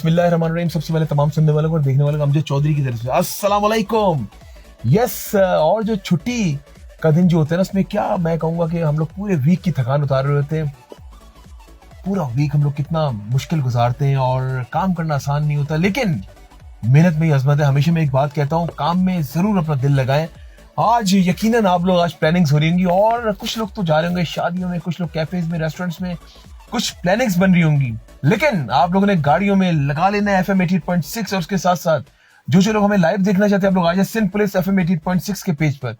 बिस्मिल्लाहिर्रहमानिर्रहीम। सबसे पहले तमाम सुनने वालों को और देखने वालों को अमजद चौधरी की तरफ से अस्सलाम वालेकुम। यस, और जो छुट्टी का दिन जो होता है ना, उसमें क्या मैं कहूंगा कि हम लोग पूरे वीक की थकान उतार रहे होते हैं। पूरा वीक हम लोग कितना मुश्किल गुजारते हैं और काम करना आसान नहीं होता, लेकिन मेहनत में ही अजमत है। हमेशा मैं एक बात कहता हूँ, काम में जरूर अपना दिल लगाएं। आज यकीनन आप लोग आज प्लानिंग्स हो रही होंगी और कुछ लोग तो जा रहे होंगे शादियों में, कुछ लोग कैफेज में, रेस्टोरेंट्स में, कुछ प्लानिंग्स बन रही होंगी। लेकिन आप लोगों ने गाड़ियों में लगा लेना है FM 88.6 और उसके साथ साथ जो लोग हमें लाइव देखना चाहते हैं, आप लोग आज सिंध पुलिस FM 88.6 के पेज पर।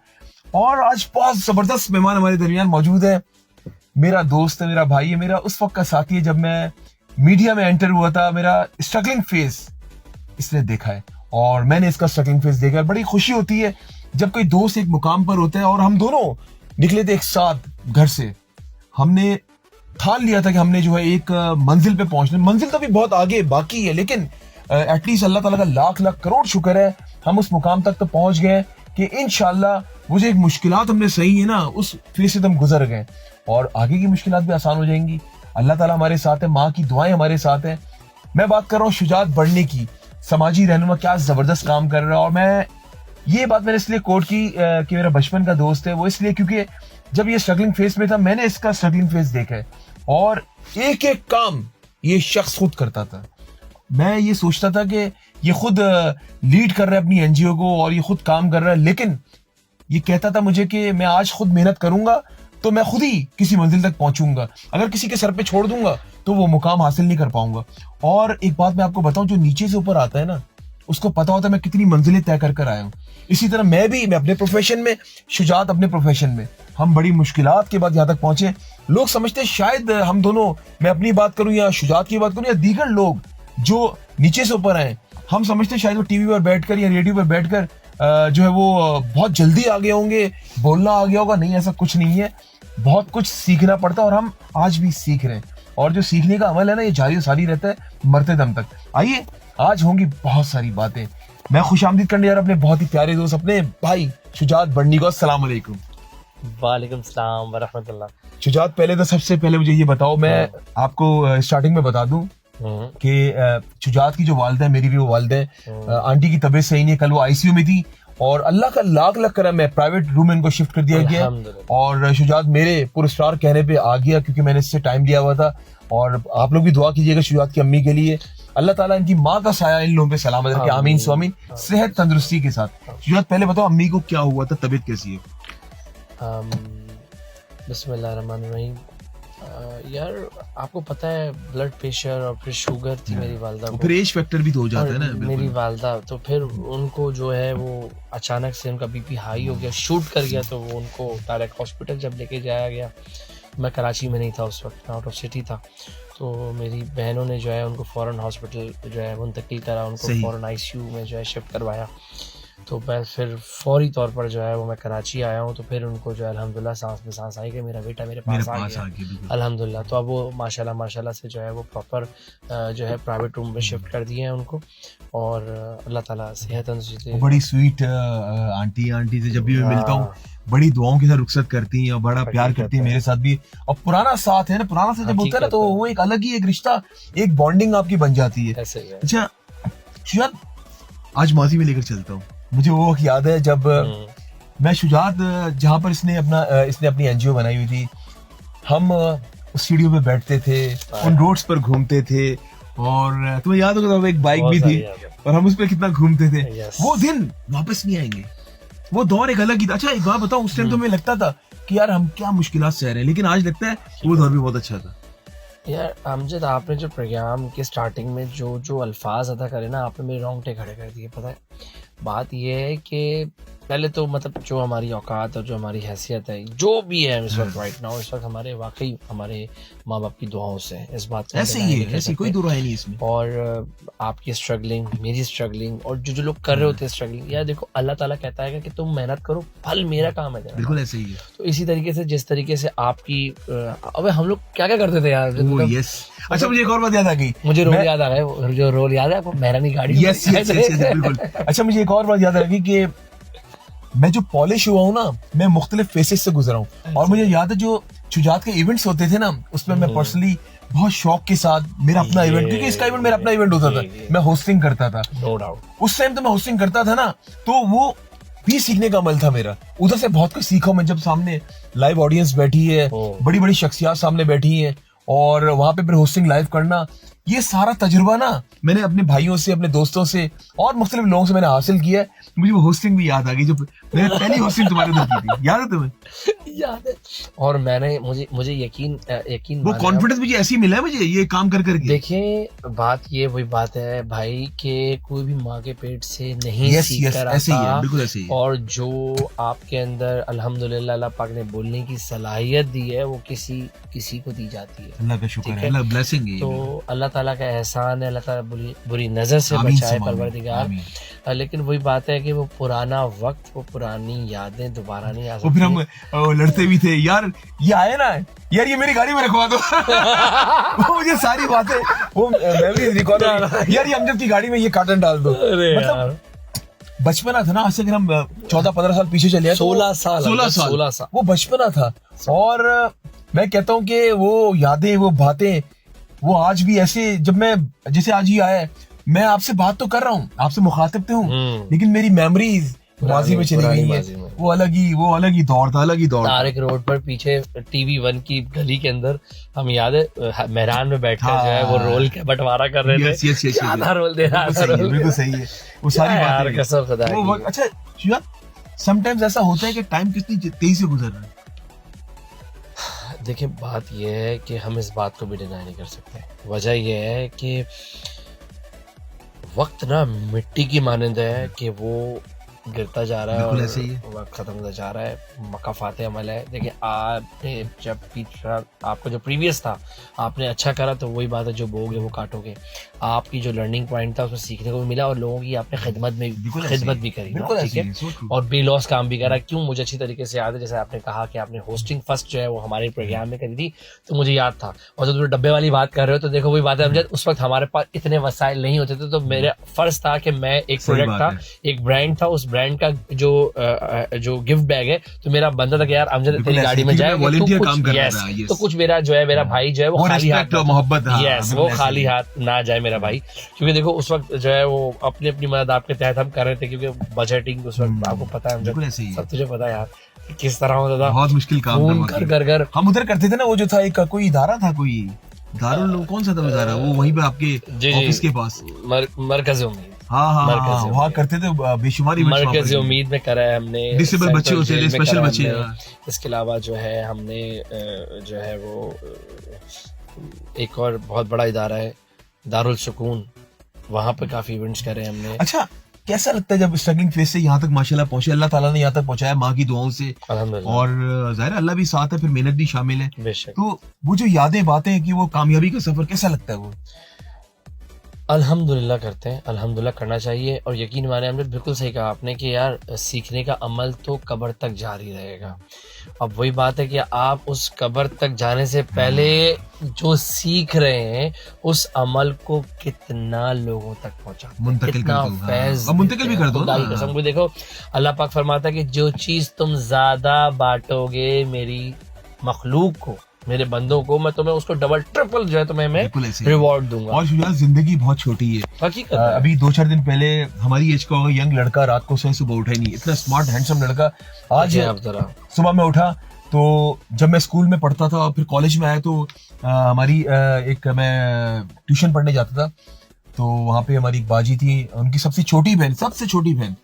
और आज बहुत जबरदस्त मेहमान हमारे दरमियान मौजूद है। मेरा दोस्त है, मेरा भाई है, मेरा उस वक्त का साथी है जब मैं मीडिया में एंटर हुआ था। मेरा स्ट्रगलिंग फेस इसने देखा है और मैंने इसका स्ट्रगलिंग फेस देखा है। बड़ी खुशी होती है जब कोई दोस्त एक मुकाम पर होता है। और हम दोनों निकले थे एक साथ घर से। हमने ठान लिया था कि हमने जो है एक मंजिल पे पहुंचना। मंजिल तो भी बहुत आगे बाकी है, लेकिन एटलीस्ट अल्लाह ताला का लाख लाख करोड़ शुक्र है हम उस मुकाम तक तो पहुंच गए कि इंशाल्लाह वो जो एक मुश्किलात हमने सही है ना, उस फेस से हम गुजर गए और आगे की मुश्किलात भी आसान हो जाएंगी। अल्लाह ताला हमारे साथ है, माँ की दुआएं हमारे साथ है। मैं बात कर रहा हूँ शुजात बढ़ने की। समाजी रहनुमा क्या जबरदस्त काम कर रहा है। और मैं ये बात मैंने इसलिए कोट की कि मेरा बचपन का दोस्त है, वो इसलिए क्योंकि जब ये स्ट्रगलिंग फेस में था मैंने इसका स्ट्रगलिंग फेस देखा है और एक एक काम ये शख्स खुद करता था। मैं ये सोचता था कि ये खुद लीड कर रहा है अपनी एनजीओ को और ये खुद काम कर रहा है, लेकिन ये कहता था मुझे कि मैं आज खुद मेहनत करूंगा तो मैं खुद ही किसी मंजिल तक पहुंचूंगा, अगर किसी के सर पे छोड़ दूंगा तो वो मुकाम हासिल नहीं कर पाऊंगा। और एक बात मैं आपको बताऊं, जो नीचे से ऊपर आता है ना, उसको पता होता है मैं कितनी मंजिलें तय कर कर आया हूँ। इसी तरह मैं अपने प्रोफेशन में, शुजात अपने प्रोफेशन में, हम बड़ी मुश्किलात के बाद यहाँ तक पहुंचे। लोग समझते हैं शायद हम दोनों, मैं अपनी बात करूं या शुजात की बात करूं या दीगर लोग जो नीचे से ऊपर आए, हम समझते हैं शायद वो टीवी पर बैठकर या रेडियो पर बैठकर जो है वो बहुत जल्दी आ गए होंगे, बोलना आ गया होगा। नहीं, ऐसा कुछ नहीं है। बहुत कुछ सीखना पड़ता है और हम आज भी सीख रहे हैं। और जो सीखने का अमल है ना, ये जारी सारी रहता है मरते दम तक। आइए, आज होंगी बहुत सारी बातें। मैं खुशामदीद करने जा रहा अपने बहुत ही प्यारे दोस्त, अपने भाई शुजात बढ़नी को। अस्सलाम वालेकुम। वालेकुम सलाम व रहमतुल्लाह। शुजात, पहले तो सबसे पहले मुझे ये बताओ, मैं आपको स्टार्टिंग में बता दूं कि शुजात की जो वालिदा है, मेरी भी वो वालिदा है। आंटी की तबीयत सही नहीं है, कल वो आईसीयू में थी और अल्लाह का लाख लाख करम है, प्राइवेट रूम में इनको शिफ्ट कर दिया गया और शुजात मेरे पुरस्कार कहने पे आ गया क्योंकि मैंने इससे टाइम लिया हुआ था। और आप लोग भी दुआ कीजिएगा शुजात की अम्मी के लिए, अल्लाह ताला इनकी माँ का साया इन लोगों पे सलामत रखे, आमीन स्वामीन, सेहत तंदुरुस्ती के साथ। शुजात, पहले बताओ अम्मी को क्या हुआ था, तबीयत कैसी है? बिस्मिल्लाहिर्रहमानिर्रहीम। यार आपको पता है ब्लड प्रेशर और फिर शुगर थी मेरी वालदा को, फिर एज फैक्टर भी तो हो जाता है ना मेरी वालदा। तो फिर उनको जो है वो अचानक से उनका बीपी हाई हो गया, शूट कर गया। तो वो उनको डायरेक्ट हॉस्पिटल जब लेके जाया गया, मैं कराची में नहीं था उस वक्त, आउट ऑफ सिटी था। तो मेरी बहनों ने जो है उनको फ़ौरन हॉस्पिटल जो है मुंतकिल करा, उनको फ़ौरन आईसीयू में जो है शिफ्ट करवाया। तो मैं फिर फौरी तौर पर जो है वो मैं कराची आया हूँ। तो फिर उनको जो है अल्हम्दुलिल्लाह सांस में सांस आई कि मेरा बेटा मेरे पास आ गया अल्हम्दुलिल्लाह। तो अब वो माशाल्लाह से जो है वो प्रॉपर जो है प्राइवेट रूम में शिफ्ट कर दिए हैं उनको। और अल्लाह ताला सेहत तंदुरुस्ती। बड़ी स्वीट आंटी से जब भी मैं मिलता हूँ बड़ी दुआओं के साथ रुखसत करती हैं और बड़ा प्यार करती है मेरे साथ भी। और पुराना साथ है ना, पुराना साथ जब होता है ना तो वो एक अलग ही एक रिश्ता, एक बॉन्डिंग आपकी बन जाती है। अच्छा शुजात, आज माजी में लेकर चलता हूँ। मुझे वो वक्त याद है जब मैं शुजात, जहाँ पर इसने अपनी एनजीओ बनाई हुई थी, हम उस सीढ़ियों पे बैठते थे, उन रोड्स पर घूमते थे और तुम्हें याद होगा एक बाइक भी थी और हम उस पर कितना घूमते थे। वो दिन वापस नहीं आएंगे, वो दौर एक अलग ही था। अच्छा एक बात बताओ, उस टाइम तो मुझे लगता था कि यार हम क्या मुश्किलात सह रहे हैं, लेकिन आज लगता है वो दौर भी बहुत अच्छा था। यार अमजद, आपने जो प्रोग्राम के स्टार्टिंग में जो अल्फाज अदा करे ना, आपने मेरे रोंगटे खड़े कर दिए। पता है बात यह है कि पहले तो मतलब जो हमारी औकात और जो हमारी हैसियत है, जो भी है इस वक्त राइट नाउ, इस वक्त हमारे वाकई हमारे माँ बाप की दुआओं से, इस बात को ऐसे ही है, ऐसे कोई दो राय नहीं इसमें। और आपकी स्ट्रगलिंग, मेरी स्ट्रगलिंग और जो लोग कर रहे होते हैं स्ट्रगलिंग, यार देखो अल्लाह ताला कहता है कि तुम मेहनत करो, फल मेरा काम है। बिल्कुल ऐसे ही है। तो इसी तरीके से जिस तरीके से आपकी अबे हम लोग क्या क्या करते थे यार। अच्छा मुझे एक और बात याद आ गई, मुझे रोल याद आ गया, जो रोल याद है आपको, मेहरानी गाड़ी। यस बिल्कुल। अच्छा मुझे एक और बात याद आ गई कि मैं जो पॉलिश हुआ हूँ ना, मैं मुख्तलिफ फेसेस से गुजरा हूँ। और मुझे याद है जो शुजात के इवेंट्स होते थे ना, उसमें मैं पर्सनली बहुत शौक के साथ मेरा अपना इवेंट, क्योंकि इसका इवेंट मेरा अपना इवेंट होता था, मैं होस्टिंग करता था, नो डाउट। उस टाइम तो मैं होस्टिंग करता था ना, तो वो भी सीखने का अमल था मेरा। उधर से बहुत कुछ सीखा मैं, जब सामने लाइव ऑडियंस बैठी है, बड़ी बड़ी शख्सियात सामने बैठी है, और वहां पे फिर होस्टिंग लाइव करना, ये सारा तजुर्बा ना मैंने अपने भाइयों से, अपने दोस्तों से और मुख्तलिफ लोगों से मैंने हासिल किया है। मुझे वो होस्टिंग भी याद आ गई, जो मैंने पहली होस्टिंग तुम्हारे उधर की थी, याद है तुम्हें? याद है। और मैंने मुझे यकीन वो कॉन्फिडेंस मुझे ऐसी मिला है मुझे ये काम कर करके। देखिए बात ये वही बात है भाई के कोई भी माँ के पेट से नहीं सीख कर ऐसे ही है, आता, बिल्कुल ऐसे ही है। और जो आपके अंदर अल्हम्दुलिल्लाह अल्लाह पाक ने बोलने की सलाहियत दी है वो किसी को दी जाती है। अल्लाह का शुक्र है, अल्लाह ब्लेसिंग है। तो अल्लाह ताला का एहसान है, अल्लाह ताला बुरी नजर से बचाए परवरदिगार। लेकिन वही बात है कि वो पुराना वक्त, वो पुरानी यादें दोबारा नहीं आ सकती। फिर हम लड़ते भी थे, यार ये आए ना यार, ये मेरी गाड़ी में रखवा दो। वो मुझे सारी बातें वो मेमोरीज रिकॉल, यार ये अमजद की गाड़ी में ये कार्टन डाल दो। मतलब बचपना था ना, आज से अगर हम 14-15 साल पीछे चले, 16 साल वो बचपना था। और मैं कहता हूँ कि वो यादें, वो बातें, वो आज भी ऐसे, जब मैं जैसे आज ही आया, मैं आपसे बात तो कर रहा हूँ, आपसे मुखातिब तो हूँ, लेकिन मेरी मेमोरीज माजी में चली गई है। वो अलग ही दौर था, अलग ही दौर। तारिक रोड पर पीछे टीवी 1 की गली के अंदर हम याद है मेहरान में बैठ कर जो है वो रोल के बंटवारा कर रहे थे, आधा रोल दे रहा था। बिल्कुल सही है, वो सारी बातें कसम खुदा की। अच्छा शिवा, समटाइम्स ऐसा होता है कि टाइम कितनी तेजी से गुजर रहा है। देखिए बात यह है कि हम इस बात को भी डिनाई नहीं कर सकते। वजह यह है कि वक्त ना मिट्टी की मानंद है कि वो गिरता जा रहा है और वक्त खत्म होता जा रहा है, मकाफात अमल है। देखिए आपने जब पिछला, आपका जो प्रीवियस था आपने अच्छा करा तो वही बात है, जो बोगे वो काटोगे। आपकी जो लर्निंग पॉइंट था उसमें सीखने को भी मिला, और लोगों की आपने खिदमत भी करी, ठीक है, और बेलॉस काम भी करा। क्यों, मुझे अच्छी तरीके से याद है, जैसे आपने कहा कि आपने होस्टिंग फर्स्ट जो है वो हमारे प्रोग्राम में करी थी, तो मुझे याद था। और जब तुम डब्बे वाली बात कर रहे हो तो देखो वही बात है अमजद, उस वक्त हमारे पास इतने वसाइल नहीं होते थे, तो मेरा फर्ज था कि मैं एक प्रोडक्ट था, एक ब्रांड था, उस ब्रांड का जो गिफ्ट बैग है, तो मेरा बंदा था कि यार अमजद तेरी गाड़ी में जाए तो कुछ मेरा जो है, मेरा भाई जो है वो खाली हाथ, मोहब्बत, वो खाली हाथ ना जाए मेरा भाई। क्योंकि देखो उस वक्त जो है वो अपनी अपनी मदद आपके तहत हम कर रहे थे, क्योंकि बजटिंग उस वक्त आपको पता है अमजद, सब तुझे पता है यार किस तरह होता था, बहुत मुश्किल काम कर हम उधर करते थे ना। वो जो था एक कोई इदारा था, कोई दारुल कौन सा था इदारा, वो वहीं पे आपके ऑफिस के पास, मरकज़ उम्मीद, हाँ वहाँ करते थे बेशुमारी। मरकज़ उम्मीद में करा है हमने, डिसेबल बच्चे होते थे, स्पेशल बच्चे। इसके अलावा जो है हमने जो है वो एक और बहुत बड़ा इदारा है दारुल सुकून, वहाँ पे काफी इवेंट्स करे हमने। अच्छा कैसा लगता है जब स्ट्रगलिंग फेज से यहाँ तक माशाल्लाह पहुंचे, अल्लाह ताला ने यहाँ तक पहुंचाया माँ की दुआओं से, और जाहिर अल्लाह भी साथ है, फिर मेहनत भी शामिल है। तो वो जो यादें बातें हैं कि वो कामयाबी का सफर कैसा लगता है वो? अल्हम्दुलिल्लाह करते हैं, अल्हम्दुलिल्लाह करना चाहिए। और यकीन माने हमने बिल्कुल सही कहा आपने कि यार सीखने का अमल तो कब्र तक जारी रहेगा। अब वही बात है कि आप उस कब्र तक जाने से पहले जो सीख रहे हैं उस अमल को कितना लोगों तक पहुंचा, कितना फैज़ मुंतकिल भी कर दो। कसम को देखो अल्लाह पाक फरमाता है कि जो चीज तुम ज्यादा बांटोगे मेरी मखलूक को, मेरे बंदों को, मैं तुम्हें उसको डबल ट्रिपल जो है तुम्हें मैं रिवॉर्ड दूंगा। और जिंदगी बहुत छोटी है, हकीकत। अभी 2-4 दिन पहले हमारी एज का यंग लड़का रात को सुबह उठा ही नहीं, इतना स्मार्ट हैंडसम लड़का। आज सुबह में उठा तो जब मैं स्कूल में पढ़ता था, फिर कॉलेज में आया तो हमारी मैं ट्यूशन पढ़ने जाता था, तो वहाँ पे हमारी एक बाजी थी, उनकी सबसे छोटी बहन।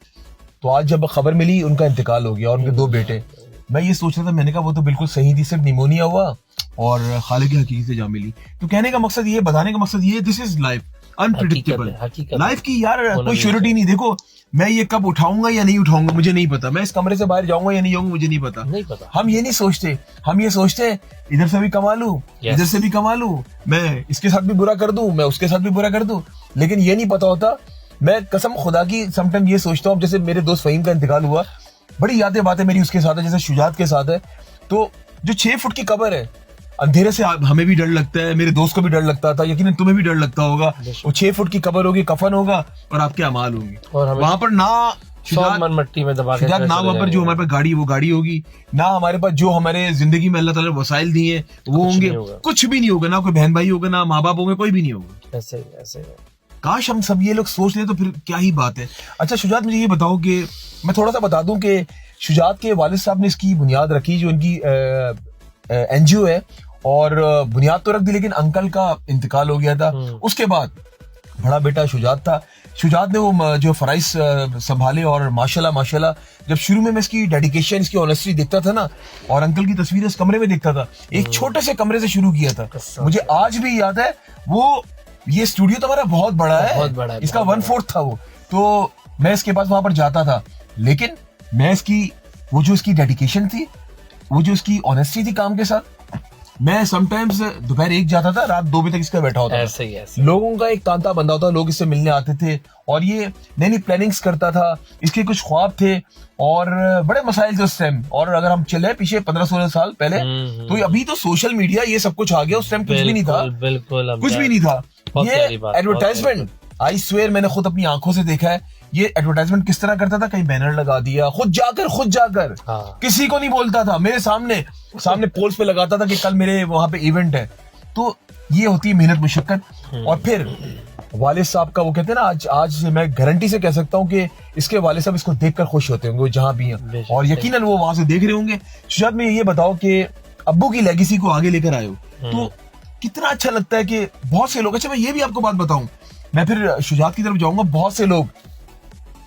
तो आज जब खबर मिली उनका इंतकाल हो गया और उनके 2 बेटे। मैं ये सोच रहा था, मैंने कहा वो तो बिल्कुल सही थी, सिर्फ निमोनिया हुआ और खालिक की हकीकत से जा मिली। तो कहने का मकसद ये, बताने का मकसद ये, this is life unpredictable. Life की यार कोई श्योरिटी नहीं। देखो मैं ये कब उठाऊंगा या नहीं उठाऊंगा मुझे नहीं पता, मैं इस कमरे से बाहर जाऊंगा या नहीं जाऊंगा मुझे नहीं पता। हम ये नहीं सोचते, हम ये सोचते हैं इधर से भी कमा लूं, इधर से भी कमा लूं, मैं इसके साथ भी बुरा कर दूं, मैं उसके साथ भी बुरा कर दूं। लेकिन ये नहीं पता होता, मैं कसम खुदा की समटाइम ये सोचता हूँ, जैसे मेरे दोस्त फहीम का इंतकाल हुआ, बड़ी यादें बातें मेरी उसके साथ है, जैसे शुजात के साथ है। तो जो 6 फुट की कब्र है, अंधेरे से हमें भी डर लगता है, मेरे दोस्त को भी डर लगता था, यकीनन तुम्हें भी डर लगता होगा। वो 6 फुट की कब्र होगी, कफन होगा और आपके अमाल होंगे, और वहां पर ना सब मन मट्टी में दबा के शुजात ना चले वहाँ पर जो जाएंगे। हमारे पास गाड़ी वो गाड़ी होगी, ना हमारे पास जो हमारे जिंदगी में अल्लाह ताला ने वसाइल दिए हैं वो कुछ होंगे, नहीं होगा। कुछ भी नहीं होगा, ना कोई बहन भाई होगा, ना माँ बाप होंगे, कोई भी नहीं होगा। ऐसे ही ऐसे ही। काश हम सब ये लोग सोच लें तो फिर क्या ही बात है। अच्छा शुजात, मुझे ये बताओ कि मैं थोड़ा सा बता दूं कि शुजात के वालिद साहब ने इसकी बुनियाद रखी, जो इनकी एनजीओ है, और बुनियाद तो रख दी, लेकिन अंकल का इंतकाल हो गया था। उसके बाद बड़ा बेटा शुजात था, शुजात ने वो जो फराइज संभाले, और माशाल्लाह माशाल्लाह जब शुरू में मैं इसकी डेडिकेशन, इसकी ऑनेस्टी देखता था ना, और अंकल की तस्वीरें इस कमरे में देखता था, एक छोटे से कमरे से शुरू किया था। मुझे आज भी याद है वो, ये स्टूडियो तो हमारा बहुत बड़ा है, बहुत बड़ा है, इसका बहुत 1/4 था वो, तो मैं इसके पास वहां पर जाता था, लेकिन मैं इसकी वो जो इसकी डेडिकेशन थी, वो जो इसकी ऑनेस्टी थी काम के साथ, मैं समटाइम्स दोपहर 1 जाता था, रात 2 बजे तक इसका बैठा होता था। ऐसे ही ऐसे। लोगों का एक तांता बंधा होता, लोग इससे मिलने आते थे, और ये नई नई प्लानिंग्स करता था, इसके कुछ ख्वाब थे, और बड़े मसाइल थे उस टाइम। और अगर हम चले पीछे 15-16 साल पहले, तो अभी तो सोशल मीडिया ये सब कुछ आ गया, उस टाइम कुछ भी नहीं था, बिल्कुल कुछ भी नहीं था। बहुत ये प्यारी बात, एडवर्टाइजमेंट, आई स्वेयर मैंने खुद अपनी आंखों से देखा है, ये एडवर्टाइजमेंट किस तरह करता था, कहीं बैनर लगा दिया, खुद जाकर हाँ। किसी को नहीं बोलता था, मेरे सामने पोल्स पे लगाता था कि कल मेरे वहां पे इवेंट है। तो ये होती है मेहनत मुशक्कत। और फिर वालिद साहब का वो कहते हैं ना, आज मैं गारंटी से कह सकता हूँ कि इसके वालिद साहब इसको देखकर खुश होते होंगे, वो जहां भी हैं, और यकीनन वो वहां से देख रहे होंगे। शुजात में ये बताओ कि अब्बू की लेगेसी को आगे लेकर आए हो, तो कितना अच्छा लगता है कि बहुत से लोग, अच्छा मैं ये भी आपको बात बताऊं, मैं फिर शुजात की तरफ जाऊंगा, बहुत से लोग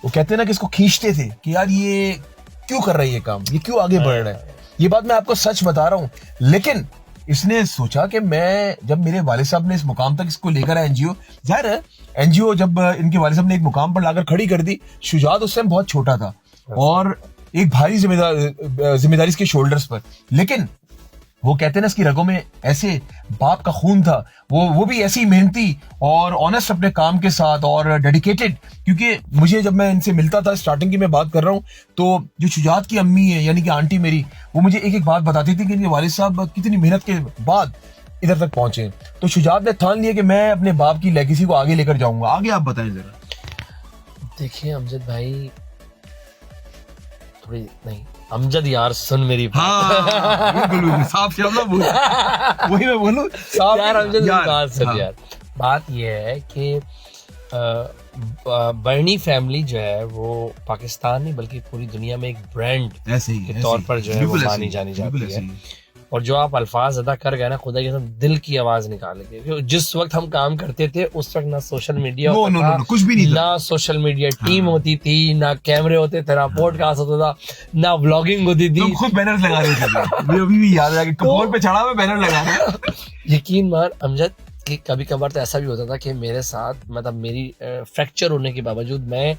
वो कहते हैं ना कि इसको खींचते थे कि यार ये क्यों कर रहा है ये काम, ये क्यों आगे बढ़ रहा है। ये बात मैं आपको सच बता रहा हूं, लेकिन इसने सोचा कि मैं, जब मेरे वालिद साहब ने इस मुकाम तक इसको लेकर आया एनजीओ, जाहिर है एनजीओ जब इनके वालिद साहब ने एक मुकाम पर लाकर खड़ी कर दी, शुजात उस टाइम बहुत छोटा था और एक भारी जिम्मेदारी इसके शोल्डर्स पर, लेकिन वो कहते हैं ना इसकी रगों में ऐसे बाप का खून था, वो भी ऐसी मेहनती और ऑनेस्ट अपने काम के साथ और डेडिकेटेड। क्योंकि मुझे जब मैं इनसे मिलता था, स्टार्टिंग की मैं बात कर रहा हूँ, तो जो शुजात की अम्मी है यानी कि आंटी मेरी, वो मुझे एक एक बात बताती थी कि इनके वालिद साहब कितनी मेहनत के बाद इधर तक पहुंचे। तो शुजात ने ठान लिया कि मैं अपने बाप की लेगेसी को आगे लेकर जाऊंगा। आगे आप बताएं जरा। देखिए अमजद भाई, थोड़ी नहीं अमजद यार, सुन मेरी बात। हाँ, बिल्कुल साफ शब्द बोल, वही मैं बोलूं साफ यार अमजद यार, बात सुन हाँ। यार। बात ये है कि बर्नी फैमिली जो है वो पाकिस्तान नहीं बल्कि पूरी दुनिया में एक ब्रांड ऐसे ही के तौर पर जो है वो मानी जानी जाती है। और जो आप अल्फाज अदा कर गए ना, खुदा की कसम दिल की आवाज निकाल के, जिस वक्त हम काम करते थे उस वक्त ना सोशल मीडिया नो, कुछ भी नहीं था। ना सोशल मीडिया टीम होती थी, ना कैमरे होते थे, ना पॉडकास्ट होता था, ना व्लॉगिंग होती थी। तुम खुद बैनर लगा रहे थे, मुझे अभी भी याद है कि कपबोर्ड पे चढ़ा हुआ बैनर लगा रहा है। यकीन मान अमजद कि कभी कभार तो ऐसा भी होता था कि मेरे साथ, मतलब मेरी फ्रैक्चर होने के बावजूद मैं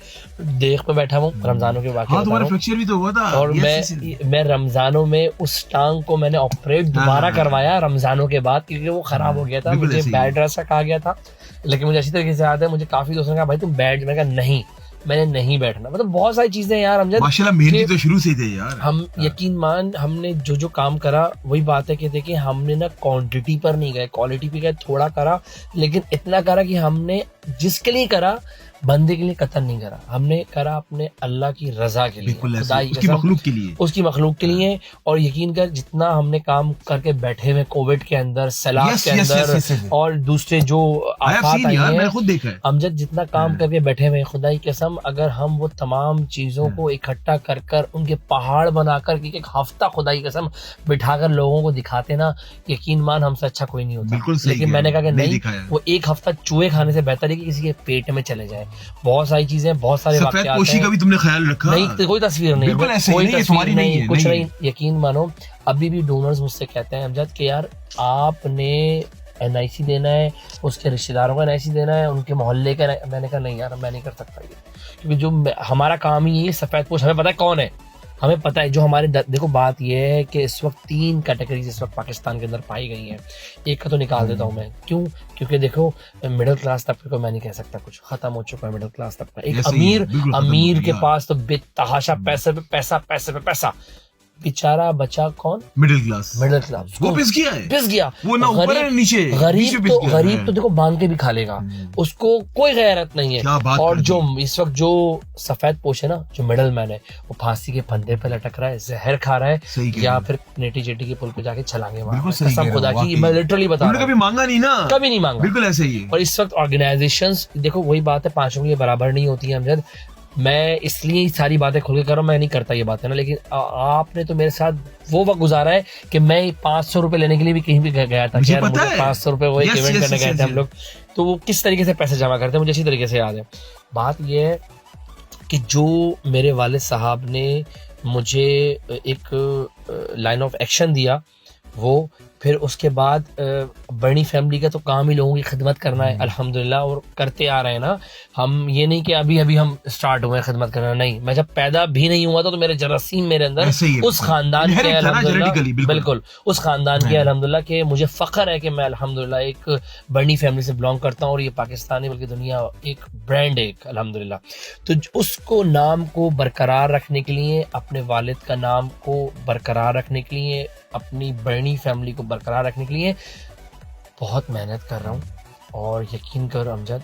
देख पे बैठा हूँ रमजानों के वाकई। हाँ, तुम्हारा फ्रैक्चर भी तो हुआ था। और मैं रमजानों में उस टांग को मैंने ऑपरेट दोबारा करवाया रमजानों के बाद, क्योंकि वो खराब हो गया था, मुझे बेड रेस्ट कहा गया था। लेकिन मुझे अच्छी तरीके से याद है, मुझे काफी दोस्तों ने कहा भाई तुम बैठ, मैंने कहा नहीं, मैंने नहीं बैठना। मतलब बहुत सारी चीजें यार अमजद, माशाल्लाह मेहनती तो शुरू से ही थे यार। हम यकीन मान, हमने जो काम करा वही बात है कि देखिए हमने ना क्वांटिटी पर नहीं गए, क्वालिटी पे गए, थोड़ा करा, लेकिन इतना करा कि हमने जिसके लिए करा, बंदे के लिए कतल नहीं करा, हमने करा अपने अल्लाह की रजा के लिए, खुदाई उसकी मखलूक के लिए, उसकी मखलूक के लिए। और यकीन कर जितना हमने काम करके बैठे हुए कोविड के अंदर, सैलाब के अंदर और दूसरे जो आफात आई हैं, अमजद जितना काम करके बैठे हुए, खुदाई कसम अगर हम वो तमाम चीजों को इकट्ठा कर कर उनके पहाड़ बनाकर एक हफ्ता खुदाई कसम बिठाकर लोगों को दिखाते ना, यकीन मान हमसे अच्छा कोई नहीं होता। लेकिन मैंने कहा कि नहीं, वो एक हफ्ता चूहे खाने से बेहतर है कि किसी के पेट में चले जाए। बहुत सारी चीजें, बहुत सारे सफेदपोशी का भी तुमने ख्याल रखा? नहीं, कोई तस्वीर नहीं, कोई तस्वीर नहीं, कुछ नहीं। यकीन मानो अभी भी डोनर्स मुझसे कहते हैं अमजद कि यार आपने NIC देना है, उसके रिश्तेदारों का NIC देना है, उनके मोहल्ले का। मैंने कहा नहीं यार, मैं नहीं कर सकता ये, क्योंकि जो हमारा काम ही है सफेदपोश, हमें पता है कौन है, हमें पता है जो हमारे देखो बात यह है कि इस वक्त 3 कैटेगरीज इस वक्त पाकिस्तान के अंदर पाई गई हैं। एक का तो निकाल देता हूं मैं, क्यों? क्योंकि देखो मिडिल क्लास तबके को मैं नहीं कह सकता, कुछ खत्म हो चुका है मिडिल क्लास तबका। एक अमीर के पास तो बेतहाशा पैसे पे पैसा, बेचारा बचा कौन, मिडिल क्लास वो पिस गया है, पिस गया। वो ना ऊपर है नीचे, गरीब तो देखो मांग के भी खा लेगा, उसको कोई गैरत नहीं है। और जो इस वक्त जो सफेद पोश है ना, जो मिडल मैन है, वो फांसी के फंदे पे लटक रहा है, जहर खा रहा है, या फिर नेटी जेटी के पुल पे जाके छलांगे मार, कसम खुदा की, मैं लिटरली बता रहा हूं, कभी मांगा नहीं ना, कभी नहीं मांगा, बिल्कुल ऐसे ही है। और इस वक्त ऑर्गेनाइजेशंस देखो, वही बात है, पांचों के बराबर नहीं होती है अमजद। मैं इसलिए सारी बातें खोल के कर रहा हूँ, मैं नहीं करता ये बातें ना, लेकिन आपने तो मेरे साथ वो वक्त गुजारा है कि मैं 500 रुपए लेने के लिए भी कहीं भी गया था, 500 रुपए वो एक इवेंट करने गए थे हम लोग, तो वो किस तरीके से पैसे जमा करते हैं मुझे अच्छी तरीके से याद है। बात ये है कि जो मेरे वालिद साहब ने मुझे एक लाइन ऑफ एक्शन दिया, वो फिर उसके बाद बड़ी फैमिली का तो काम ही लोगों की खिदमत करना है अल्हम्दुलिल्लाह, और करते आ रहे हैं ना हम। ये नहीं कि अभी अभी हम स्टार्ट हुए खिदमत करना, नहीं, मैं जब पैदा भी नहीं हुआ था तो मेरे जरासीम मेरे अंदर उस खानदान के अल्हम्दुलिल्लाह, बिल्कुल उस खानदान के अल्हम्दुलिल्लाह के मुझे फख्र है कि मैं अल्हम्दुलिल्लाह एक बड़ी फैमिली से बिलोंग करता हूँ, और ये पाकिस्तानी बल्कि दुनिया एक ब्रांड है एक अल्हम्दुलिल्लाह। तो उसको नाम को बरकरार रखने के लिए, अपने वालिद का नाम को बरकरार रखने के लिए, अपनी बड़ी फैमिली को बरकरार रखने के लिए बहुत मेहनत कर रहा हूँ। और यकीन कर अमजद,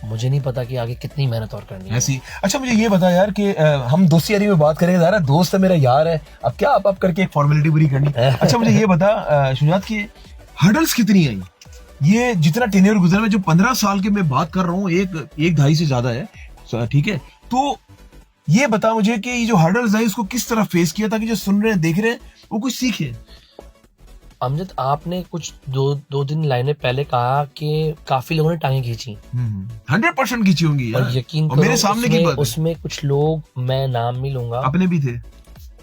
मुझे नहीं पता कि आगे कितनी मेहनत और करनी है ऐसी। अच्छा मुझे ये बता यार कि हम दोस्ती यारी में बात करेंगे, ज़रा दोस्त है मेरा, यार है, अब क्या आप करके एक फॉर्मेलिटी पूरी करनी। अच्छा मुझे ये बता शुजात की हर्डल्स कितनी आई, ये जितना टेन्योर गुजरा है, जो 15 साल के मैं बात कर रहा हूँ, एक ढाई से ज्यादा है, ठीक है, तो ये बता मुझे कि ये जो हर्डल्स है इसको किस तरह फेस किया, ताकि जो सुन रहे हैं देख रहे हैं वो कुछ सीखे। अमजद, आपने कुछ दो दिन लाइनें पहले कहा कि काफी लोगों ने टांगें खींची, 100% खींची होंगी यार, और यकीन करो मेरे सामने की बात, उसमें कुछ लोग, मैं नाम नहीं लूंगा, अपने भी थे,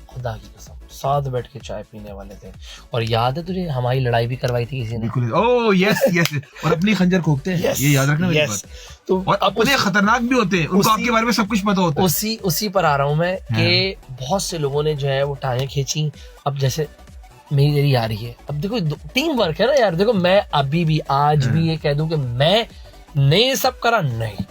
खुदा की कसम, साथ बैठ के चाय पीने वाले थे। और याद है तुझे हमारी लड़ाई भी करवाई थी किसी ने, बिल्कुल, ओह यस यस, और अपनी खंजर खोखते हैं, ये याद रखना मेरी बात। तो और अपने खतरनाक भी होते हैं, उनको आपके बारे में सब कुछ पता होता है। उसी पर आ रहा हूं मैं कि बहुत से लोगों ने जो है वो टांगें खींची। अब जैसे मेरी देरी आ रही है, अब देखो टीम वर्क है ना यार, देखो मैं अभी भी आज भी ये कह दूं कि मैं नहीं सब करा, नहीं,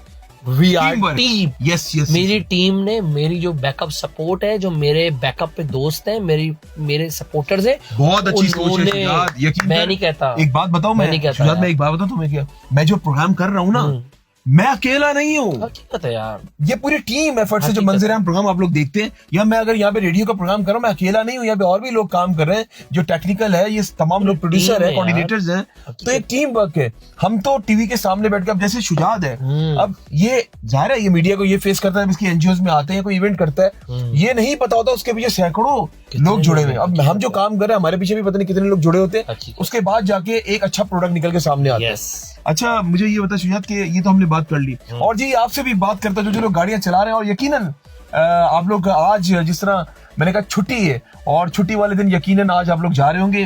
वी आर टीम। यस मेरी टीम ने, मेरी जो बैकअप सपोर्ट है, जो मेरे बैकअप पे दोस्त हैं, मेरे सपोर्टर्स हैं, बहुत अच्छी सोच है यार, यकीन मैं नहीं कहता, एक बात बताऊं, मैं एक बात बताऊं तुम्हें, क्या मैं जो प्रोग्राम कर रहा हूँ ना, मैं अकेला नहीं हूँ, हकीकत है यार, ये पूरी टीम एफर्ट से जो मंजर-ए-आम प्रोग्राम आप लोग देखते हैं, या मैं अगर यहाँ पे रेडियो का प्रोग्राम कर रहा हूँ, मैं अकेला नहीं हूँ, यहाँ पे और भी लोग काम कर रहे हैं, जो टेक्निकल है, ये तमाम लोग प्रोड्यूसर है, कोऑर्डिनेटर्स हैं, तो एक टीम वर्क है। हम तो टीवी के सामने बैठ के, अब जैसे शुजात है, अब ये जाहिर है ये मीडिया को ये फेस करता है, इसकी एनजीओ में आते हैं, कोई इवेंट करता है, ये नहीं पता होता उसके पीछे सैकड़ों लोग जुड़े हुए हैं। अब हम जो काम कर रहे हैं, हमारे पीछे भी पता नहीं कितने लोग जुड़े होते हैं, उसके बाद जाके एक अच्छा प्रोडक्ट निकल के सामने आता है। अच्छा मुझे ये बता शुजात कि ये तो हमने बात कर ली, और जी आपसे भी बात करता, जो लोग गाड़ियां चला रहे हैं, और यकीनन आप लोग आज जिस तरह मैंने कहा छुट्टी है, और छुट्टी वाले दिन यकीनन आज आप लोग जा रहे होंगे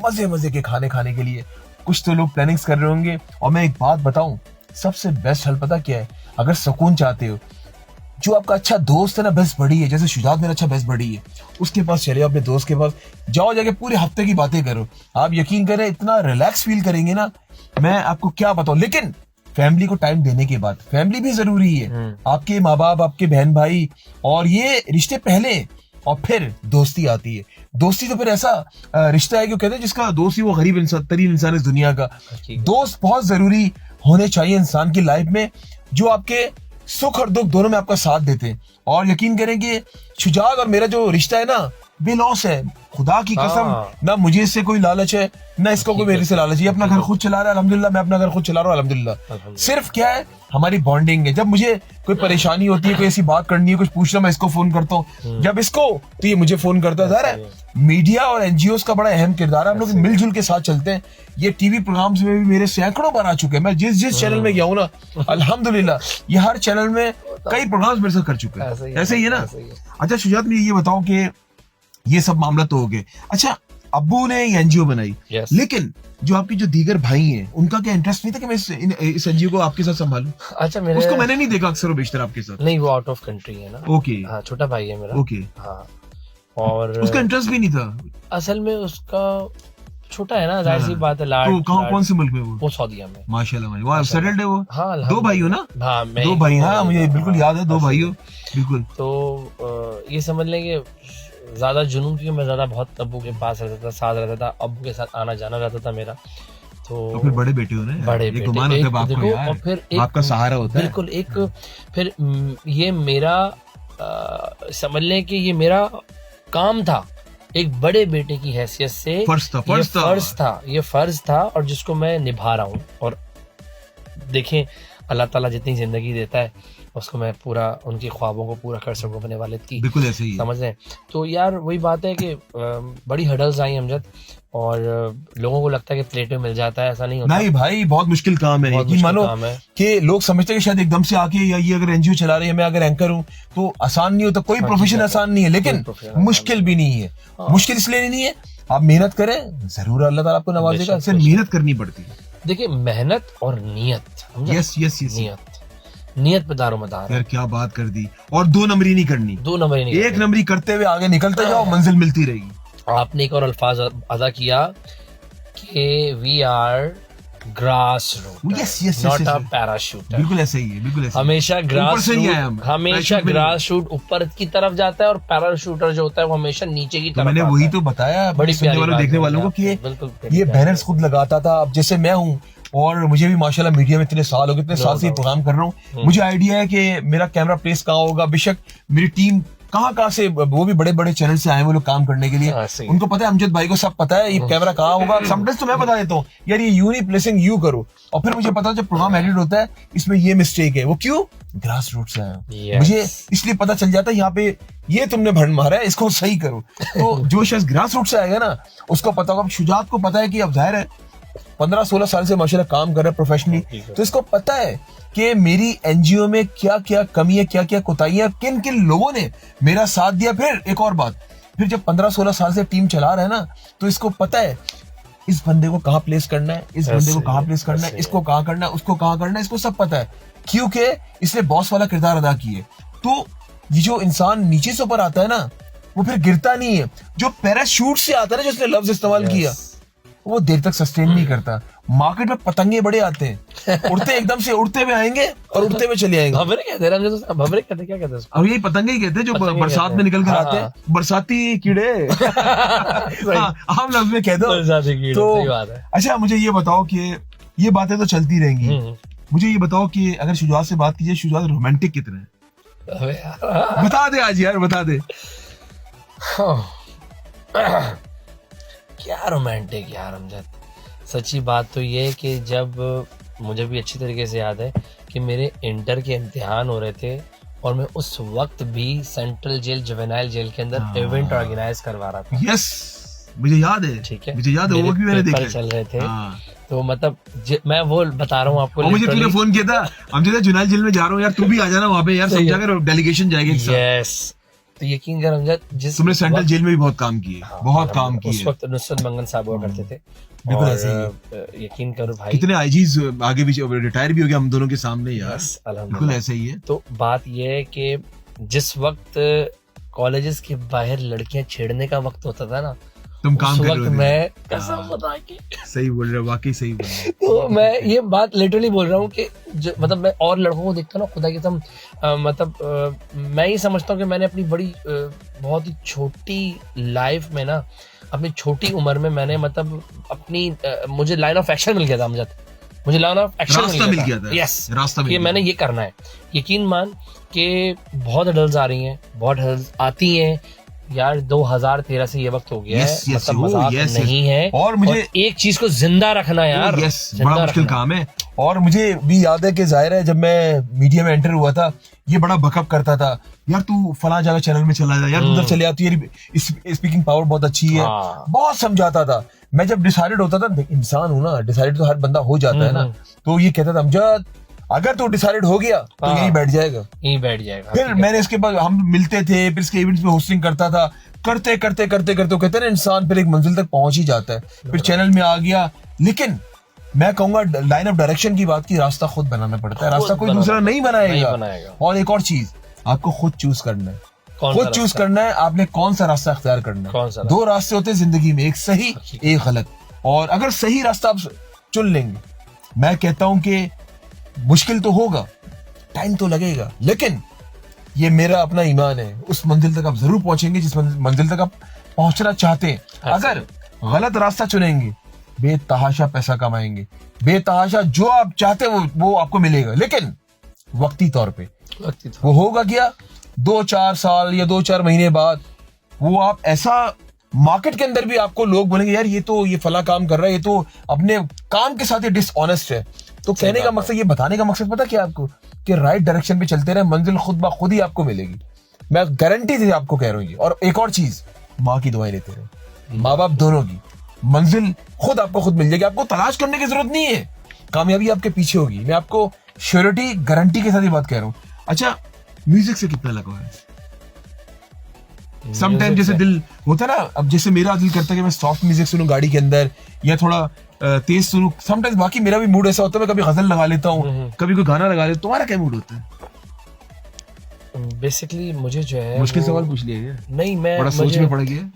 मजे मजे के खाने के लिए, कुछ तो लोग प्लानिंग्स कर रहे होंगे। और मैं एक बात बताऊं, सबसे बेस्ट हल पता क्या है, अगर सुकून चाहते हो, जो आपका अच्छा दोस्त है ना, बेस्ट बड़ी है, जैसे शुजात मेरा अच्छा बेस्ट बड़ी है, उसके पास चले अपने दोस्त के पास जाओ, जाके पूरे हफ्ते की बातें करो, आप यकीन करें इतना रिलैक्स फील करेंगे ना, मैं आपको क्या बताऊं। लेकिन फैमिली को टाइम देने के बाद, फैमिली भी जरूरी है, आपके माँ बाप, आपके बहन भाई, और ये रिश्ते पहले, और फिर दोस्ती आती है। दोस्ती तो फिर ऐसा रिश्ता है कि कहते हैं जिसका दोस्त ही वो गरीब इंसान, तरीन इंसान इस दुनिया का। दोस्त बहुत जरूरी होने चाहिए इंसान की लाइफ में, जो आपके सुख और दुख दोनों में आपका साथ देते हैं। और यकीन करें कि शुजात और मेरा जो रिश्ता है ना, बेलौस है, खुदा की कसम, ना मुझे इससे कोई लालच है, ना इसको कोई मेरे से लालच है। अपना घर खुद चला रहा है अल्हम्दुलिल्लाह, मैं अपना घर खुद चला रहा हूँ अल्हम्दुलिल्लाह। सिर्फ क्या है, हमारी बॉन्डिंग है। जब मुझे कोई परेशानी होती है, कोई ऐसी बात करनी है, कुछ पूछना, मैं इसको फोन करता हूँ, जब इसको तो ये मुझे फोन करता है। ज़ाहिर है मीडिया और एनजीओ का बड़ा अहम किरदार है, हम लोग मिलजुल के साथ चलते हैं। ये टीवी प्रोग्राम्स में भी मेरे सैकड़ों बार आ चुके हैं, मैं जिस चैनल में गया हूँ ना अल्हम्दुलिल्लाह, ये हर चैनल में कई प्रोग्राम्स मेरे साथ कर चुके हैं। ऐसे ही है ना। अच्छा शुजात, मैं ये बताऊं कि ये सब मामला तो हो गए। अच्छा अब्बू ने एनजीओ बनाई, लेकिन जो आपके जो दीगर भाई हैं, उनका क्या इंटरेस्ट नहीं था कि मैं इस एनजीओ को आपके साथ संभालूं? अच्छा उसको मैंने नहीं देखा अक्सर बेशतर आपके साथ। नहीं, वो आउट ऑफ कंट्री है ना। ओके, हाँ, छोटा भाई है मेरा। ओके, हाँ, और उसका इंटरेस्ट भी नहीं था असल में, उसका छोटा है ना, जाहिर सी बात है। लाड, तो कौन से मुल्क में? वो सऊदीया में। माशाल्लाह भाई, वहाँ सेटल्ड है वो। हाँ, दो भाई हो ना? हाँ, दो भाई। हाँ, मुझे बिल्कुल याद है, दो भाई हो, बिल्कुल। तो ये समझ लेंगे ज्यादा जुनून, क्योंकि मैं ज्यादा बहुत अब्बू के पास रहता था, साथ रहता था, अब्बू के साथ आना जाना रहता था मेरा। तो फिर बड़े बेटे हो ना, बड़े एक बेटे, गुमान होता है एक बाप को देखो, यार, और फिर बाप का सहारा होता है। बिल्कुल एक, फिर ये मेरा समझ लें कि ये मेरा काम था, एक बड़े बेटे की हैसियत से ये फर्ज था और जिसको मैं निभा रहा हूँ। और देखें अल्लाह ताला जितनी जिंदगी देता है उसको मैं पूरा उनके ख्वाबों को पूरा कर सकूं अपने वालिद की, बिल्कुल ऐसे ही समझ रहे हैं। तो यार वही बात है कि बड़ी हडल्स आई अमजद, और लोगों को लगता है कि प्लेटो मिल जाता है, ऐसा नहीं होता। नहीं भाई, बहुत मुश्किल काम है। यकीन मानो कि लोग समझते हैं कि शायद एकदम से आके, या ये अगर एनजीओ चला रही है, मैं अगर एंकर हूँ तो आसान नहीं होता। कोई प्रोफेशन आसान नहीं है, लेकिन मुश्किल भी नहीं है। मुश्किल इसलिए नहीं है, आप मेहनत करें, जरूर अल्लाह ताला आपको नवाजेगा। सिर्फ मेहनत करनी पड़ती है। देखिए मेहनत और नियत, यस नियत पे दारोमदार यार, क्या बात कर दी। और 2 नंबरी नहीं करनी, 2 नंबरी नहीं, 1 नंबरी करते हुए आगे निकलते जाओ, मंजिल मिलती रहेगी। आपने एक और अल्फाज अदा किया कि we are grass root, not a parachute. बिल्कुल ऐसे ही है, बिल्कुल ऐसे। हमें ग्रास रूट ऊपर की तरफ जाता है और पैराशूटर जो होता है वो हमेशा नीचे की तरफ। मैंने वही तो बताया बड़ी देखने वालों को कि ये बैनर्स खुद लगाता था। अब जैसे मैं हूँ और मुझे भी माशाल्लाह मीडिया में इतने साल हो गए, इतने साल से ये प्रोग्राम कर रहा हूँ, मुझे आइडिया है कि मेरा कैमरा प्लेस कहाँ होगा। बेशक मेरी टीम कहाँ से, वो भी बड़े बड़े चैनल से आए वो लोग काम करने के लिए, उनको पता है, अमजद भाई को सब पता है ये कैमरा कहाँ होगा। समटाइम्स तो मैं बता देता हूँ यार ये यूं नहीं प्लेसिंग, यू करो, और फिर मुझे पता है जब प्रोग्राम एडिट होता है इसमें ये मिस्टेक है। वो क्यों? ग्रास रूट से आया, मुझे इसलिए पता चल जाता है यहाँ पे ये तुमने भंड मारा है, इसको सही करो। तो जो शख्स ग्रास रूट से आएगा ना उसको पता होगा। शुजात को पता है कि अब जाहिर है 15-16 साल से माशाल्लाह काम कर रहा है प्रोफेशनली, तो इसको पता है कि मेरी एनजीओ में क्या क्या कमी है, क्या क्या कोताहियां, किन किन लोगों ने मेरा साथ दिया। फिर एक और बात, फिर जब 15-16 साल से टीम चला रहा है ना, तो इसको पता है इस बंदे को कहाँ प्लेस करना है, इस बंदे को कहाँ प्लेस करना है, इसको कहाँ करना है, उसको कहाँ करना है, इसको सब पता है, क्योंकि इसने बॉस वाला किरदार अदा किए। तो ये जो इंसान नीचे से ऊपर आता है ना, वो फिर गिरता नहीं है। जो पैराशूट से आता है ना, जिसने लफ्ज इस्तेमाल किया, वो देर तक सस्टेन नहीं करता। मार्केट में पतंगे बड़े आते हैं, उड़ते एकदम से उड़ते हुए आएंगे और उड़ते हुए चले आएंगे। भंवरे कहते हैं, भंवरे कहते क्या कहते हैं? अब यही पतंगे ही कहते हैं जो बरसात में निकल कर आते हैं, बरसाती कीड़े आम लफ्ज में कह दो। तो अच्छा मुझे ये बताओ कि ये बातें तो चलती रहेंगी, मुझे ये बताओ कि अगर शुजात से बात कीजिए, शुजात रोमांटिक कितना है? बता दे आज यार, बता दे। क्या रोमांटिक यार अमजद, सच्ची बात तो ये है कि जब मुझे भी अच्छी तरीके से याद है कि मेरे इंटर के इम्तिहान हो रहे थे और मैं उस वक्त भी सेंट्रल जेल, जुवेनाइल जेल के अंदर इवेंट ऑर्गेनाइज करवा रहा था। यस मुझे याद है, ठीक है, मुझे याद है, वो भी मैंने देखा चल रहे थे। तो मतलब मैं वो बता रहा हूँ आपको। मुझे तूने फोन किया था, हम जो जुवेनाइल जेल में जा रहा हूँ यार, तू भी आ जाना वहाँ पे यार, सब जगह डेलीगेशन जाएगी। यस, तो यकीन कर अमजद, जिस तुमने सेंट्रल जेल में भी बहुत काम किया, बहुत काम किया। उस वक्त नुसरत मंगन साहब हुआ करते थे। बिल्कुल ऐसे ही, यकीन करो भाई, कितने आईजीज आगे भी रिटायर भी हो गए हम दोनों के सामने यार। बिल्कुल ऐसे ही है। तो बात ये है कि जिस वक्त कॉलेजेस के बाहर लड़कियां छेड़ने का वक्त होता था ना, तुम काम कर रहे हो। मैं कसम बता के सही बोल रहे हो, वाकई सही बोल रहे हो। तो मैं ये बात लिटरली बोल रहा हूँ कि मतलब मैं और लड़कों को देखता हूँ ना, खुदा की कसम, मतलब मैं ये समझता हूँ कि मैंने अपनी बड़ी बहुत ही छोटी लाइफ में ना, अपनी छोटी उम्र में मैंने मतलब अपनी मुझे लाइन ऑफ एक्शन मिल गया था अमजद, मुझे लाइन ऑफ एक्शन मिल गया था। यस, रास्ता कि मैंने ये करना है। यकीन मान कि बहुत हडल्स आ रही हैं, बहुत हडल्स आती हैं यार। 2013 से ये वक्त हो गया है, मतलब मजाक नहीं है। और मुझे एक चीज को जिंदा रखना यार, बड़ा मुश्किल काम है। और मुझे भी याद है कि जाहिर है जब मैं मीडिया में एंटर हुआ था, ये बड़ा बकअप करता था, यार तू फला जगह चैनल में चला जा, यार उधर चले आती है, स्पीकिंग पावर बहुत अच्छी है, बहुत समझाता था। मैं जब डिसाइडेड होता था, इंसान हूं ना, डिसाइडेड तो हर बंदा हो जाता है ना, तो ये कहता था अमजद अगर तू डिसाइडेड हो गया तो यहीं बैठ जाएगा, यहीं बैठ जाएगा। फिर मैंने इसके बाद हम मिलते थे, फिर इसके इवेंट्स में होस्टिंग करता था, करते करते करते करते कहते ना इंसान फिर एक मंजिल तक पहुंच ही जाता है। फिर चैनल में आ गया, लेकिन मैं कहूंगा लाइन ऑफ डायरेक्शन की बात की, रास्ता खुद बनाना पड़ता है, रास्ता कोई दूसरा नहीं बनाएगा। और एक और चीज, आपको खुद चूज करना है, खुद चूज करना है आपने कौन सा रास्ता अख्तियार करना है। 2 रास्ते होते हैं जिंदगी में, एक सही एक गलत, और अगर सही रास्ता आप चुन लेंगे, मैं कहता हूं कि मुश्किल तो होगा, टाइम तो लगेगा, लेकिन ये मेरा अपना ईमान है, उस मंजिल तक आप जरूर पहुंचेंगे जिस मंजिल तक आप पहुंचना चाहते हैं। अगर गलत रास्ता चुनेंगे, बेतहाशा पैसा कमाएंगे, बेतहाशा जो आप चाहते हैं वो आपको मिलेगा, लेकिन वक्ती तौर पे। वो होगा क्या, 2-4 साल या 2-4 महीने बाद वो आप ऐसा मार्केट के अंदर भी आपको लोग बोलेंगे यार ये फला काम कर रहा है, ये तो अपने काम के साथ ही डिसऑनेस्ट है। तो कहने का मकसद, ये बताने का मकसद पता क्या आपको, कि राइट डायरेक्शन पे चलते रहे, मंजिल खुद ब खुद ही आपको मिलेगी। मैं गारंटी से आपको कह रहा हूँ। और एक और चीज, माँ की दुआएं लेते रहे, माँ बाप दोनों की, मंजिल खुद आपको खुद मिल जाएगी। आपको तलाश करने की जरूरत नहीं है, कामयाबी आपके पीछे होगी। मैं आपको श्योरिटी, गारंटी के साथ ही बात कह रहा हूँ। अच्छा, म्यूजिक से कितना लगा है? समटाइम जैसे दिल होता है ना, अब जैसे मेरा दिल करता है कि मैं सॉफ्ट म्यूजिक सुनूं गाड़ी के अंदर, या थोड़ा तेज सुनूं। समटाइम्स बाकी मेरा भी मूड ऐसा होता है, मैं कभी गजल लगा लेता हूँ, कभी कोई गाना लगा लेता हूँ। तुम्हारा क्या मूड होता है? बेसिकली मुझे जो है, मुश्किल सवाल पूछ लिया क्या? नहीं, मैं बड़ा सोच में पड़ गया।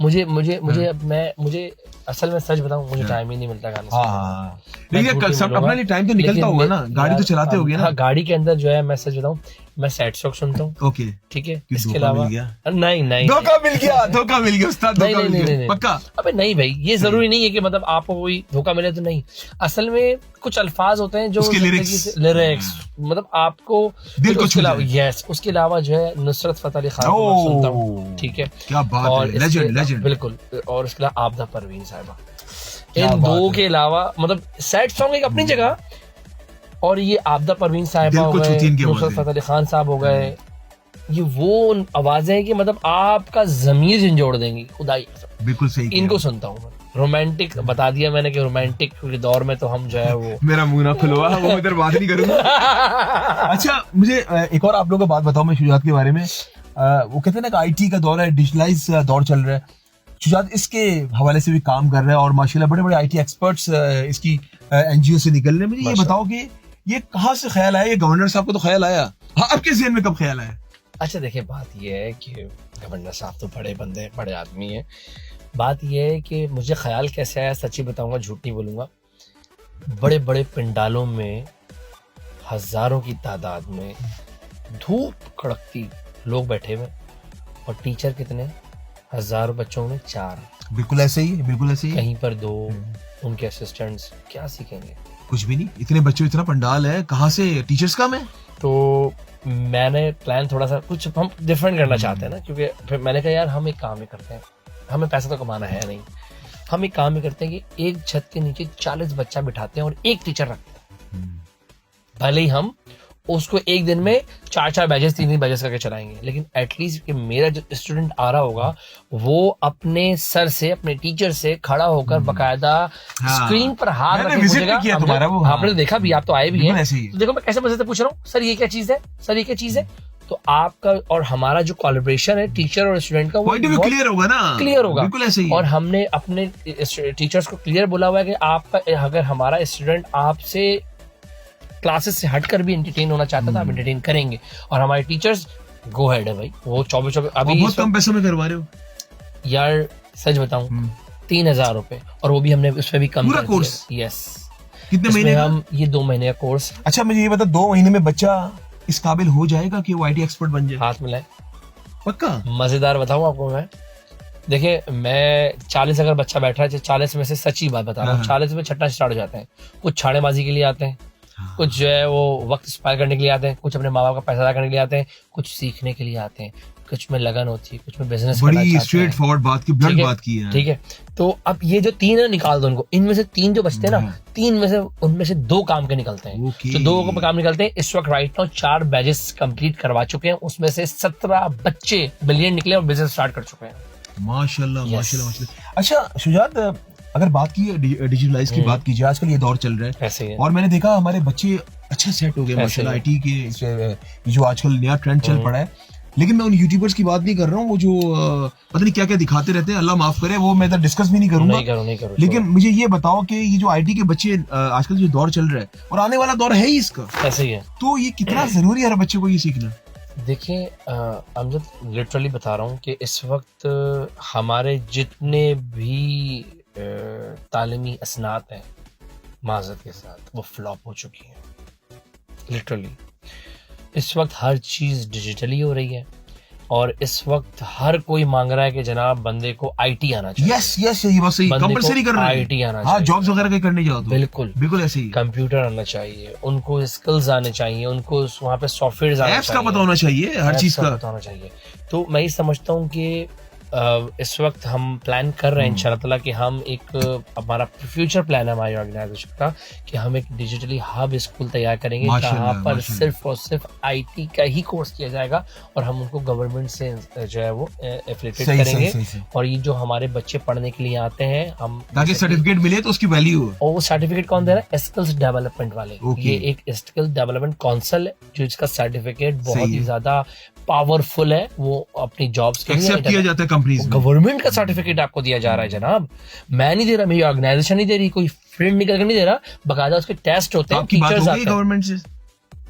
मुझे असल में सच बताऊं, मुझे टाइम ही नहीं मिलता गाने सुनने का। लेकिन सब अपना लिए टाइम तो निकलता होगा ना, गाड़ी तो चलाते होगे ना? गाड़ी के अंदर जो है, मैं सच बताऊं, मैं सैड सॉन्ग सुनता हूँ। ओके, ठीक है। इसके अलावा नहीं, धोखा मिल गया उस्ताद, धोखा मिल गया पक्का। अबे नहीं भाई, ये जरूरी नहीं है कि मतलब आपको कोई धोखा मिले तो नहीं। असल में कुछ अल्फाज होते हैं जो लिरिक्स मतलब आपको दिल को छू जाए। यस, उसके अलावा जो है नुसरत फतेह अली खान को सुनता हूँ। ठीक है, क्या बात है, लेजेंड बिल्कुल। और उसके अलावा आपदा परवीन साहिबा, इन दो के अलावा मतलब सैड सॉन्ग एक अपनी जगह, और ये आपदा परवीन साहिबा हो गए, नुसरत फतेह अली खान साहब हो गए, ये वो आवाजें हैं कि मतलब आपका ज़मीर झंझोड़ देंगी, खुदाई। बिल्कुल सही, इनको सुनता हूँ मैं। रोमांटिक बता दिया मैंने कि रोमांटिक के दौर में तो हम जो है वो मेरा मुंह ना खुलवा, वो इधर बात नहीं करूंगा। अच्छा, मुझे एक और आप लोगों को बात बताऊं मैं शुजात के बारे में। वो कहते हैं ना कि आईटी का दौर है, डिजिटलाइज दौर चल रहा है। शुजात इसके हवाले से भी काम कर रहा है और माशाल्लाह बड़े बड़े आईटी एक्सपर्ट्स इसकी एनजीओ से निकल रहे हैं। मुझे ये बताओ कि ये कहाँ से ख्याल आया? ये गवर्नर साहब को तो ख्याल आया, हाँ, आपके ज़हन में कब ख्याल आया? अच्छा देखिए, बात ये है कि गवर्नर साहब तो बड़े बंदे, बड़े आदमी हैं। बात ये है कि मुझे ख्याल कैसे आया, सच्ची बताऊंगा, झूठ नहीं बोलूंगा। बड़े बड़े पंडालों में हजारों की तादाद में धूप कड़कती लोग बैठे हुए, और टीचर कितने? हजारों बच्चों में 4। बिल्कुल ऐसे ही, बिल्कुल ऐसे ही। कहीं पर 2, उनके असिस्टेंट्स क्या सीखेंगे? कुछ भी नहीं। इतने बच्चों, इतना पंडाल है, कहाँ से टीचर्स कम है? तो मैंने प्लान थोड़ा सा कुछ हम डिफरेंट करना चाहते हैं ना, क्योंकि फिर मैंने कहा यार हम एक काम ही करते हैं, हमें पैसा तो कमाना है नहीं, हम एक काम ही करते हैं कि एक छत के नीचे 40 बच्चा बिठाते हैं और एक टीचर रखते हैं। भले ही हम उसको एक दिन में 4-4 बैचेस, 3-3 बैचेस करके चलाएंगे, लेकिन एटलीस्ट कि मेरा जो स्टूडेंट आ रहा होगा वो अपने सर से, अपने टीचर से खड़ा होकर बाकायदा स्क्रीन पर हाथ रखे पूछेगा। आपने देखा भी, आप तो आए भी हैं, तो देखो मैं कैसे मजे से पूछ रहा हूँ, सर ये क्या चीज है, सर ये क्या चीज है। तो आपका और हमारा जो कोलैबोरेशन है टीचर और स्टूडेंट का, वो क्लियर होगा ना, क्लियर होगा, बिल्कुल ऐसे ही। और हमने अपने टीचर्स को क्लियर बोला हुआ है कि आपका, अगर हमारा स्टूडेंट आपसे क्लासेस से हटकर भी एंटरटेन होना चाहता था, आप एंटरटेन करेंगे, और हमारे टीचर्स गो हेड है भाई। वो 24 अभी बहुत कम पैसों में करवा रहे हो यार, सच बताऊं, 3000 रुपए, और वो भी हमने उसमें भी कम पूरा कोर्स। यस। कितने महीने का? हम ये 2 महीने का कोर्स। अच्छा, मुझे ये बता, 2 महीने में बच्चा इस काबिल हो जाएगा कि वो आईटी एक्सपर्ट बन जाए? हाथ मिलाए, पक्का। मजेदार बताऊं आपको मैं, देखिए मैं 40 अगर बच्चा बैठा है, 40 में से सच्ची बात बता रहा हूँ, 40 में छठा स्टार्ट हो जाते हैं। कुछ छाड़ेबाजी के लिए आते हैं, कुछ जो है वो वक्त स्पायर करने के लिए आते हैं, कुछ अपने माँ बाप का पैसा अदा करने के लिए आते हैं, कुछ सीखने के लिए आते हैं, कुछ में लगन होती है, कुछ में बिजनेस करना चाहते हैं। बड़ी स्ट्रेट फॉरवर्ड बात की, ब्लंट बात की है। ठीक है, तो अब ये जो 3 है निकाल दो उनको, इनमें से 3 जो बचते हैं ना, 3 में से उनमें से 2 काम के निकलते हैं। तो 2 काम निकलते हैं। इस वक्त राइट नाउ 4 बैचेस कंप्लीट करवा चुके हैं, उसमें से 17 बच्चे ब्रिलियंट निकले और बिजनेस स्टार्ट कर चुके हैं। माशाल्लाह, माशाल्लाह, माशाल्लाह। अच्छा शुजात, अगर बात की डिजिटलाइज की बात कीजिए, आजकल ये दौर चल रहा है ऐसे ही, और मैंने देखा हमारे बच्चे अच्छे सेट हो गए माशाल्लाह आईटी के, जो आजकल नया ट्रेंड चल पड़ा है। लेकिन मैं उन यूट्यूबर्स की बात नहीं कर रहा हूँ, वो जो पता नहीं क्या क्या दिखाते रहते हैं, अल्लाह माफ करे, वो मैं डिस्कस भी नहीं करूंगा। नहीं करो, लेकिन मुझे ये बताओ कि ये जो आईटी के बच्चे आजकल जो दौर चल रहा है, और आने वाला दौर है ही इसका, ऐसे ही है, तो ये कितना जरूरी है हर बच्चे को ये सीखना? देखिए अमजद, लिटरली बता रहा हूँ कि इस वक्त हमारे जितने भी तालीमी असनात हैं, माज़रत के साथ, वो फ्लॉप हो चुकी हैं लिटरली। इस वक्त हर चीज डिजिटली हो रही है और इस वक्त हर कोई मांग रहा है कि जनाब बंदे को आईटी आना चाहिए। यस यस, यही बस, सही बंदे को कंपलसरी कर रहे हैं। IT आना हाँ, चाहिए। जॉब्स वगैरह के करने जाओ तो बिल्कुल बिल्कुल ऐसे ही। कंप्यूटर आना चाहिए, उनको स्किल्स आने चाहिए, उनको वहाँ पे सॉफ्टवेयर आना एप्स का चाहिए, पता होना चाहिए, हर apps चीज का। पता होना चाहिए। तो मैं ये समझता हूँ कि इस वक्त हम प्लान कर रहे हैं इंशाल्लाह ताला कि हम एक हमारा फ्यूचर प्लान है हमारी ऑर्गेनाइजेशन का कि हम एक डिजिटली हब स्कूल तैयार करेंगे माशाल्लाह, जहाँ पर माशाल्लाह। सिर्फ और सिर्फ आईटी का ही कोर्स किया जाएगा और हम उनको गवर्नमेंट से जो है वो एफिलिएटेड सही, करेंगे। सही, सही। और ये जो हमारे बच्चे पढ़ने के लिए आते हैं हम ताकि सर्टिफिकेट मिले तो उसकी वैल्यू हो। और वो सर्टिफिकेट कौन दे रहा है? स्किल्स डेवलपमेंट वाले। Okay. ये एक स्किल डेवलपमेंट काउंसिल है जो इसका सर्टिफिकेट बहुत सही ही है। ज्यादा पावरफुल है। वो अपनी जॉब्स के एक्सेप्ट किया जाता है कंपनीज में। गवर्नमेंट का सर्टिफिकेट आपको दिया जा रहा है जनाब। मैं नहीं दे रहा, मेरी ऑर्गेनाइजेशन नहीं दे रही, कोई फ्रेंड निकल कर नहीं दे रहा, बकायदा उसके टेस्ट होते तो हैं, आपकी बात टीचर्स हो आते गई हैं, गवर्नमेंट से?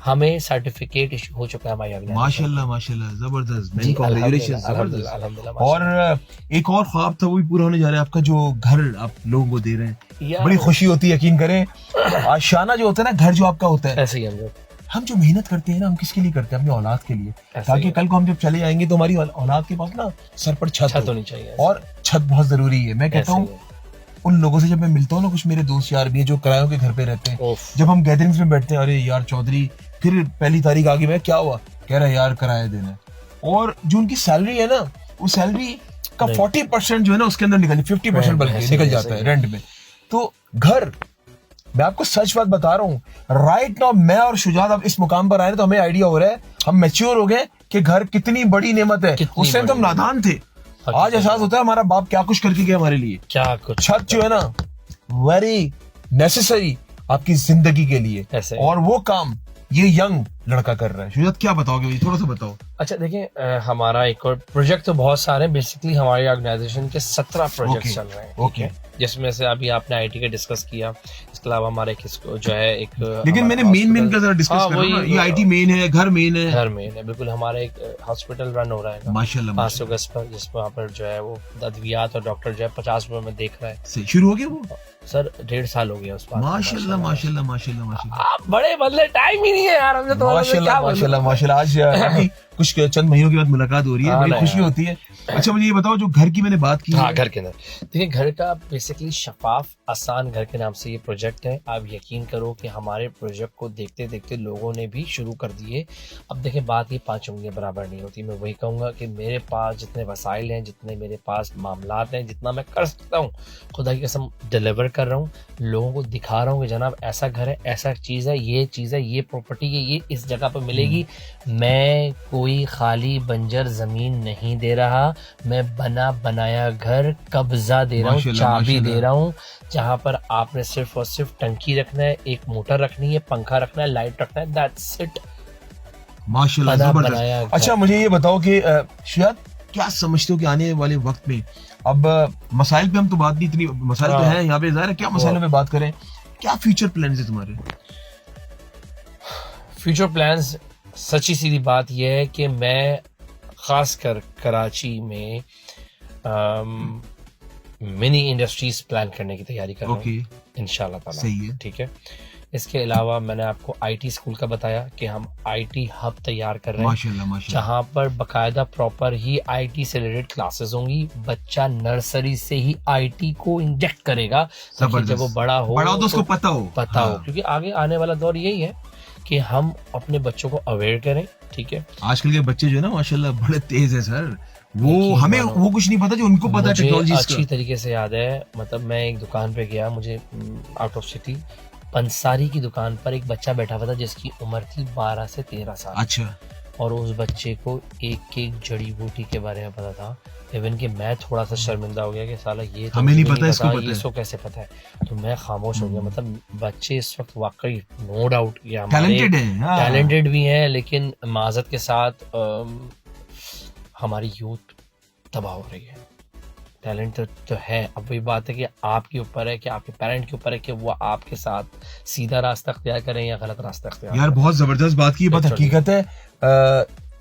हमें सर्टिफिकेट इशू हो चुका है हमारी ऑर्गेनाइजेशन। माशाल्लाह माशाल्लाह, जबरदस्त, जी, मेनी कांग्रेचुलेशंस, अल्हम्दुलिल्लाह, जबरदस्त। अल्हम्दुलिल्लाह, और एक और ख्वाब था वो भी पूरा होने जा रहा है आपका, जो घर आप लोगों को दे रहे हैं। यार, बड़ी खुशी होती है, यकीन करें। आशाना जो होता है ना, घर जो आपका होता है, ऐसे ही हम जो मेहनत करते हैं ना, हम किसके लिए करते हैं? अपनी औलाद के लिए, ताकि कल को हम जब चले जाएंगे तो हमारी औलाद के पास ना सर पर छत हो। होनी चाहिए। और छत बहुत जरूरी है। मैं कहता हूँ उन लोगों से जब मैं मिलता हूँ ना, कुछ मेरे दोस्त यार भी हैं जो किरायों के घर पे रहते हैं, जब हम गैदरिंग्स में बैठते हैं, अरे यार चौधरी फिर पहली तारीख आ गई, मैं क्या हुआ? कह रहा है यार किराया देना है। और जो उनकी सैलरी है ना, वो सैलरी का 40% जो है ना उसके अंदर निकल, 50% बल्कि निकल जाता है रेंट में। तो घर, मैं आपको सच बात बता रहा हूँ, राइट नाउ मैं और शुजात अब इस मुकाम पर आए ना तो हमें आइडिया हो रहा है, हम मैच्योर हो गए कि घर कितनी बड़ी नेमत है। उस टाइम तो हम नादान थे, आज एहसास होता है हमारा बाप क्या कुछ करके गया हमारे लिए। क्या कुछ छत जो है ना, वेरी नेसेसरी आपकी जिंदगी के लिए, और वो काम ये यंग लड़का कर रहा है। शुजात क्या बताओगे भाई, थोड़ा सा बताओ। अच्छा देखिए, हमारा एक और प्रोजेक्ट तो बहुत सारे, बेसिकली हमारी ऑर्गेनाइजेशन के 17 प्रोजेक्ट चल रहे हैं। ओके, जिसमें से अभी आपने आईटी का डिस्कस किया, इसके अलावा हमारे जो है एक, लेकिन मैंने मेन का जरा डिस्कस करा ना, ये आईटी मेन है, घर मेन है। घर मेन है, बिल्कुल। हमारे एक हॉस्पिटल रन हो रहा है माशाल्लाह 500 गज पर, जिसमें वहाँ पर जो है वो अद्वियात और डॉक्टर जो है 50 रुपए में देख रहा है। शुरू हो गया वो सर? 1.5 साल हो गया उस बात। माशाल्लाह माशाल्लाह माशाल्लाह माशाल्लाह। आप बड़े बदले, टाइम ही नहीं है यार हमसे। तो माशाल्लाह माशाल्लाह माशाल्लाह। आज अभी कुछ चंद महीनों के बाद मुलाकात हो रही है, बड़ी खुशी होती है। अच्छा मुझे ये बताओ, जो घर की मैंने बात की, हाँ, घर के अंदर देखिए, घर का बेसिकली शफाफ आसान घर के नाम से ये प्रोजेक्ट है। आप यकीन करो कि हमारे प्रोजेक्ट को देखते देखते लोगों ने भी शुरू कर दिए। अब देखिए, बात ये 5 उंगलियां बराबर नहीं होती। मैं वही कहूंगा कि मेरे पास जितने वसाइल हैं, जितने मेरे पास मामलात हैं, जितना मैं कर सकता हूँ, खुदा की कसम डिलीवर कर रहा हूँ, लोगों को दिखा रहा हूँ कि जनाब ऐसा घर है, ऐसा चीज़ है, ये प्रॉपर्टी है, ये इस जगह पर मिलेगी। मैं कोई खाली बंजर जमीन नहीं दे रहा, मैं बना बनाया घर कब्जा दे रहा हूँ, चाबी दे रहा हूँ, जहाँ पर आपने सिर्फ और सिर्फ टंकी रखना है, एक मोटर रखनी है, पंखा रखना है, लाइट रखना है, दैट्स इट। माशाल्लाह जबरदस्त। अच्छा मुझे ये बताओ कि शायद क्या समझते हो कि आने वाले वक्त में, अब मसाइल पे हम तो बात नहीं, इतनी मसाइल तो है यहाँ पे, ज़ाहिर है, क्या मसाइलों पे बात करें, क्या फ्यूचर प्लान्स है तुम्हारे? फ्यूचर प्लान्स, सच्ची सीधी बात यह है कि मैं खासकर कराची में मिनी इंडस्ट्रीज प्लान करने की तैयारी कर रहा हूँ इंशाल्लाह ताला। सही है, ठीक है। इसके अलावा मैंने आपको आईटी स्कूल का बताया कि हम आईटी हब तैयार कर रहे हैं, माशाल्लाह माशाल्लाह, जहाँ पर बकायदा प्रॉपर ही आईटी से रिलेटेड क्लासेस होंगी। बच्चा नर्सरी से ही आईटी को इंजेक्ट करेगा, जब वो बड़ा हो तो उसको पता हो, क्योंकि आगे आने वाला दौर यही है कि हम अपने बच्चों को अवेयर करें। ठीक है, आजकल के बच्चे जो है ना माशाल्लाह बड़े तेज है सर, वो हमें वो कुछ नहीं पता जो उनको पता है टेक्नोलॉजी। अच्छी तरीके से याद है, मतलब मैं एक दुकान पे गया, मुझे आउट ऑफ सिटी पंसारी की दुकान पर एक बच्चा बैठा हुआ था जिसकी उम्र थी 12 से 13 साल। अच्छा। और उस बच्चे को एक एक जड़ी बूटी के बारे में पता था। इवन कि मैं थोड़ा सा शर्मिंदा हो गया कि साला ये तो हमें नहीं पता, इसको पता है, इसको कैसे पता है। तो मैं खामोश हो गया। मतलब बच्चे इस वक्त वाकई नो डाउट टैलेंटेड भी हैं, लेकिन माजत के साथ हमारी यूथ तबाह हो रही है। टैलेंट तो है, अब वही बात है कि आपके ऊपर है, कि आपके पेरेंट के ऊपर है कि वो आपके साथ सीधा रास्ता अख्तियार करें या गलत रास्ता अख्तियार करें। बहुत जबरदस्त बात की, बात हकीकत है,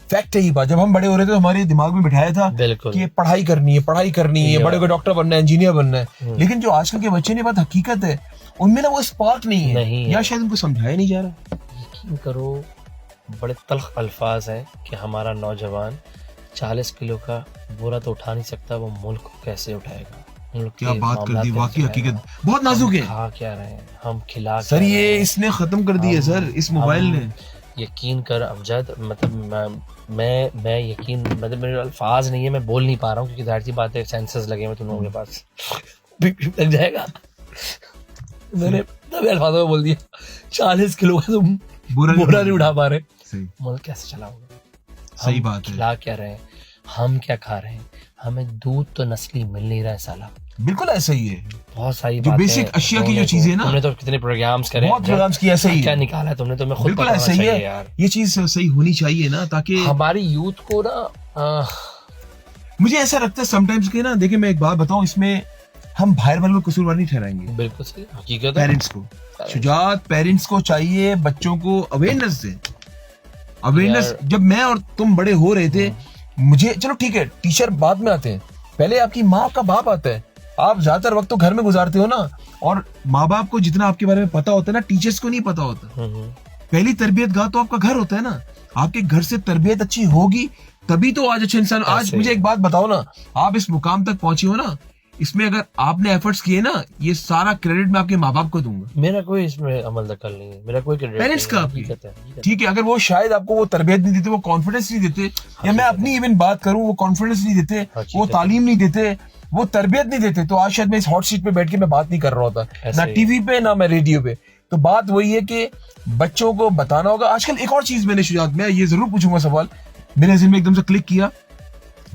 फैक्ट है ये बात। जब हम बड़े हो रहे थे तो हमारे दिमाग में बिठाया था कि पढ़ाई करनी है, बड़े को डॉक्टर बनना है, इंजीनियर बनना है। लेकिन जो आजकल के बच्चे ने, बात हकीकत है, उनमें ना वो स्पार्क नहीं है, या शायद उनको समझाया नहीं जा रहा। यकीन करो, बड़े तल्ख अल्फाज हैं कि हमारा नौजवान 40 किलो का बोरा तो उठा नहीं सकता, वो मुल्क को कैसे उठाएगा। मुल्क क्या के बात कर मामलात दी, कैसे वाकई उठाएगा। हकीकत बहुत नाजुक हम है खा क्या रहे हैं, हम खिला सर। क्या ये रहे हैं। इसने खत्म कर दी है हम- सर इस मोबाइल हम- ने। यकीन कर अमजद, मतलब मैं यकीन, मतलब मेरे अल्फाज नहीं है, मैं बोल नहीं पा रहा हूँ क्योंकि जाहिर सी बात है सेंसर्स लगे हुए तुम लोगों के पास लग जाएगा। मैंने तभी अल्फाजों में बोल दिया 40 किलो का तुम बुरा बोरा नहीं उठा पा रहे, सही मुल्क कैसे चलाओगे। सही हम बात है। खिला क्या रहे हैं, हम क्या खा रहे हैं, हमें दूध तो नस्ली मिल नहीं रहा है साला। बिल्कुल ऐसा ही है। बहुत सारी जो बातें बेसिक अशिया की जो होने चीजें को- ना, तुमने तो कितने प्रोग्राम्स करे, बहुत प्रोग्राम्स की ऐसे ही क्या है। निकाला है तुमने, तो मैं खुद बिल्कुल पकड़ना ऐसा ही चाहिए है यार। ये चीज सही होनी चाहिए ना, ताकि हमारी यूथ को ना मुझे ऐसा लगता है समटाइम्स के ना, देखिए मैं एक बात बताऊं, इसमें हम बाहर वालों को कसूरवार नहीं ठहराएंगे। बिल्कुल सही हकीकत है। पेरेंट्स को शुजात, पेरेंट्स को चाहिए बच्चों को अवेयरनेस दे। अवेयरनेस यार- जब मैं और तुम बड़े हो रहे थे, मुझे चलो ठीक है टीचर बाद में आते हैं, पहले आपकी माँ का बाप आता है। आप ज्यादातर वक्त तो घर में गुजारते हो ना, और माँ बाप को जितना आपके बारे में पता होता है ना, टीचर्स को नहीं पता होता। पहली तरबियत गाह तो आपका घर होता है ना। आपके घर से तरबियत अच्छी होगी तभी तो आज अच्छा इंसान। आज ऐसे मुझे ही। एक बात बताओ ना, आप इस मुकाम तक पहुंचे हो ना, इसमें अगर आपने एफर्ट्स किए ना, ये सारा क्रेडिट मैं आपके माँ बाप को दूंगा। मेरा कोई इसमें अमल दखल नहीं है, मेरा कोई क्रेडिट पेरेंट्स नहीं का है, आपकी। हकीकत है, हकीकत है। ठीक है, अगर वो शायद आपको वो तरबियत नहीं देते, वो कॉन्फिडेंस नहीं देते, या मैं अपनी इवन बात करूं, वो कॉन्फिडेंस नहीं देते, वो तालीम नहीं देते, वो तरबियत नहीं देते, तो आज शायद मैं इस हॉट सीट पे बैठ के मैं बात नहीं कर रहा होता, ऐसे ना ही। टीवी पे ना मैं रेडियो पे। तो बात वही है कि बच्चों को बताना होगा। आजकल एक और चीज मैंने शुजात, मैं ये जरूर पूछूंगा सवाल, मेरे ज़हन में एकदम से क्लिक किया,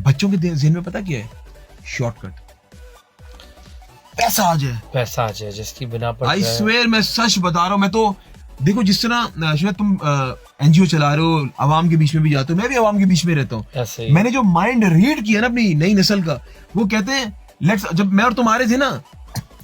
बच्चों के ज़हन में पता क्या है? शॉर्टकट, पैसा आ जाए, पैसा आ जाए, जिसकी बिना पर आई जो है- स्वेयर, मैं सच बता रहा हूँ। मैं तो देखो जिस तरह शायद तुम एनजीओ चला रहे हो, आवाम के बीच में भी जाते हो, मैं भी आवाम के बीच में रहता हूँ। ऐसे ही। मैंने जो माइंड रीड किया ना अपनी नई नस्ल का, वो कहते हैं लेट्स, जब मैं और तुम आ रहे थे ना,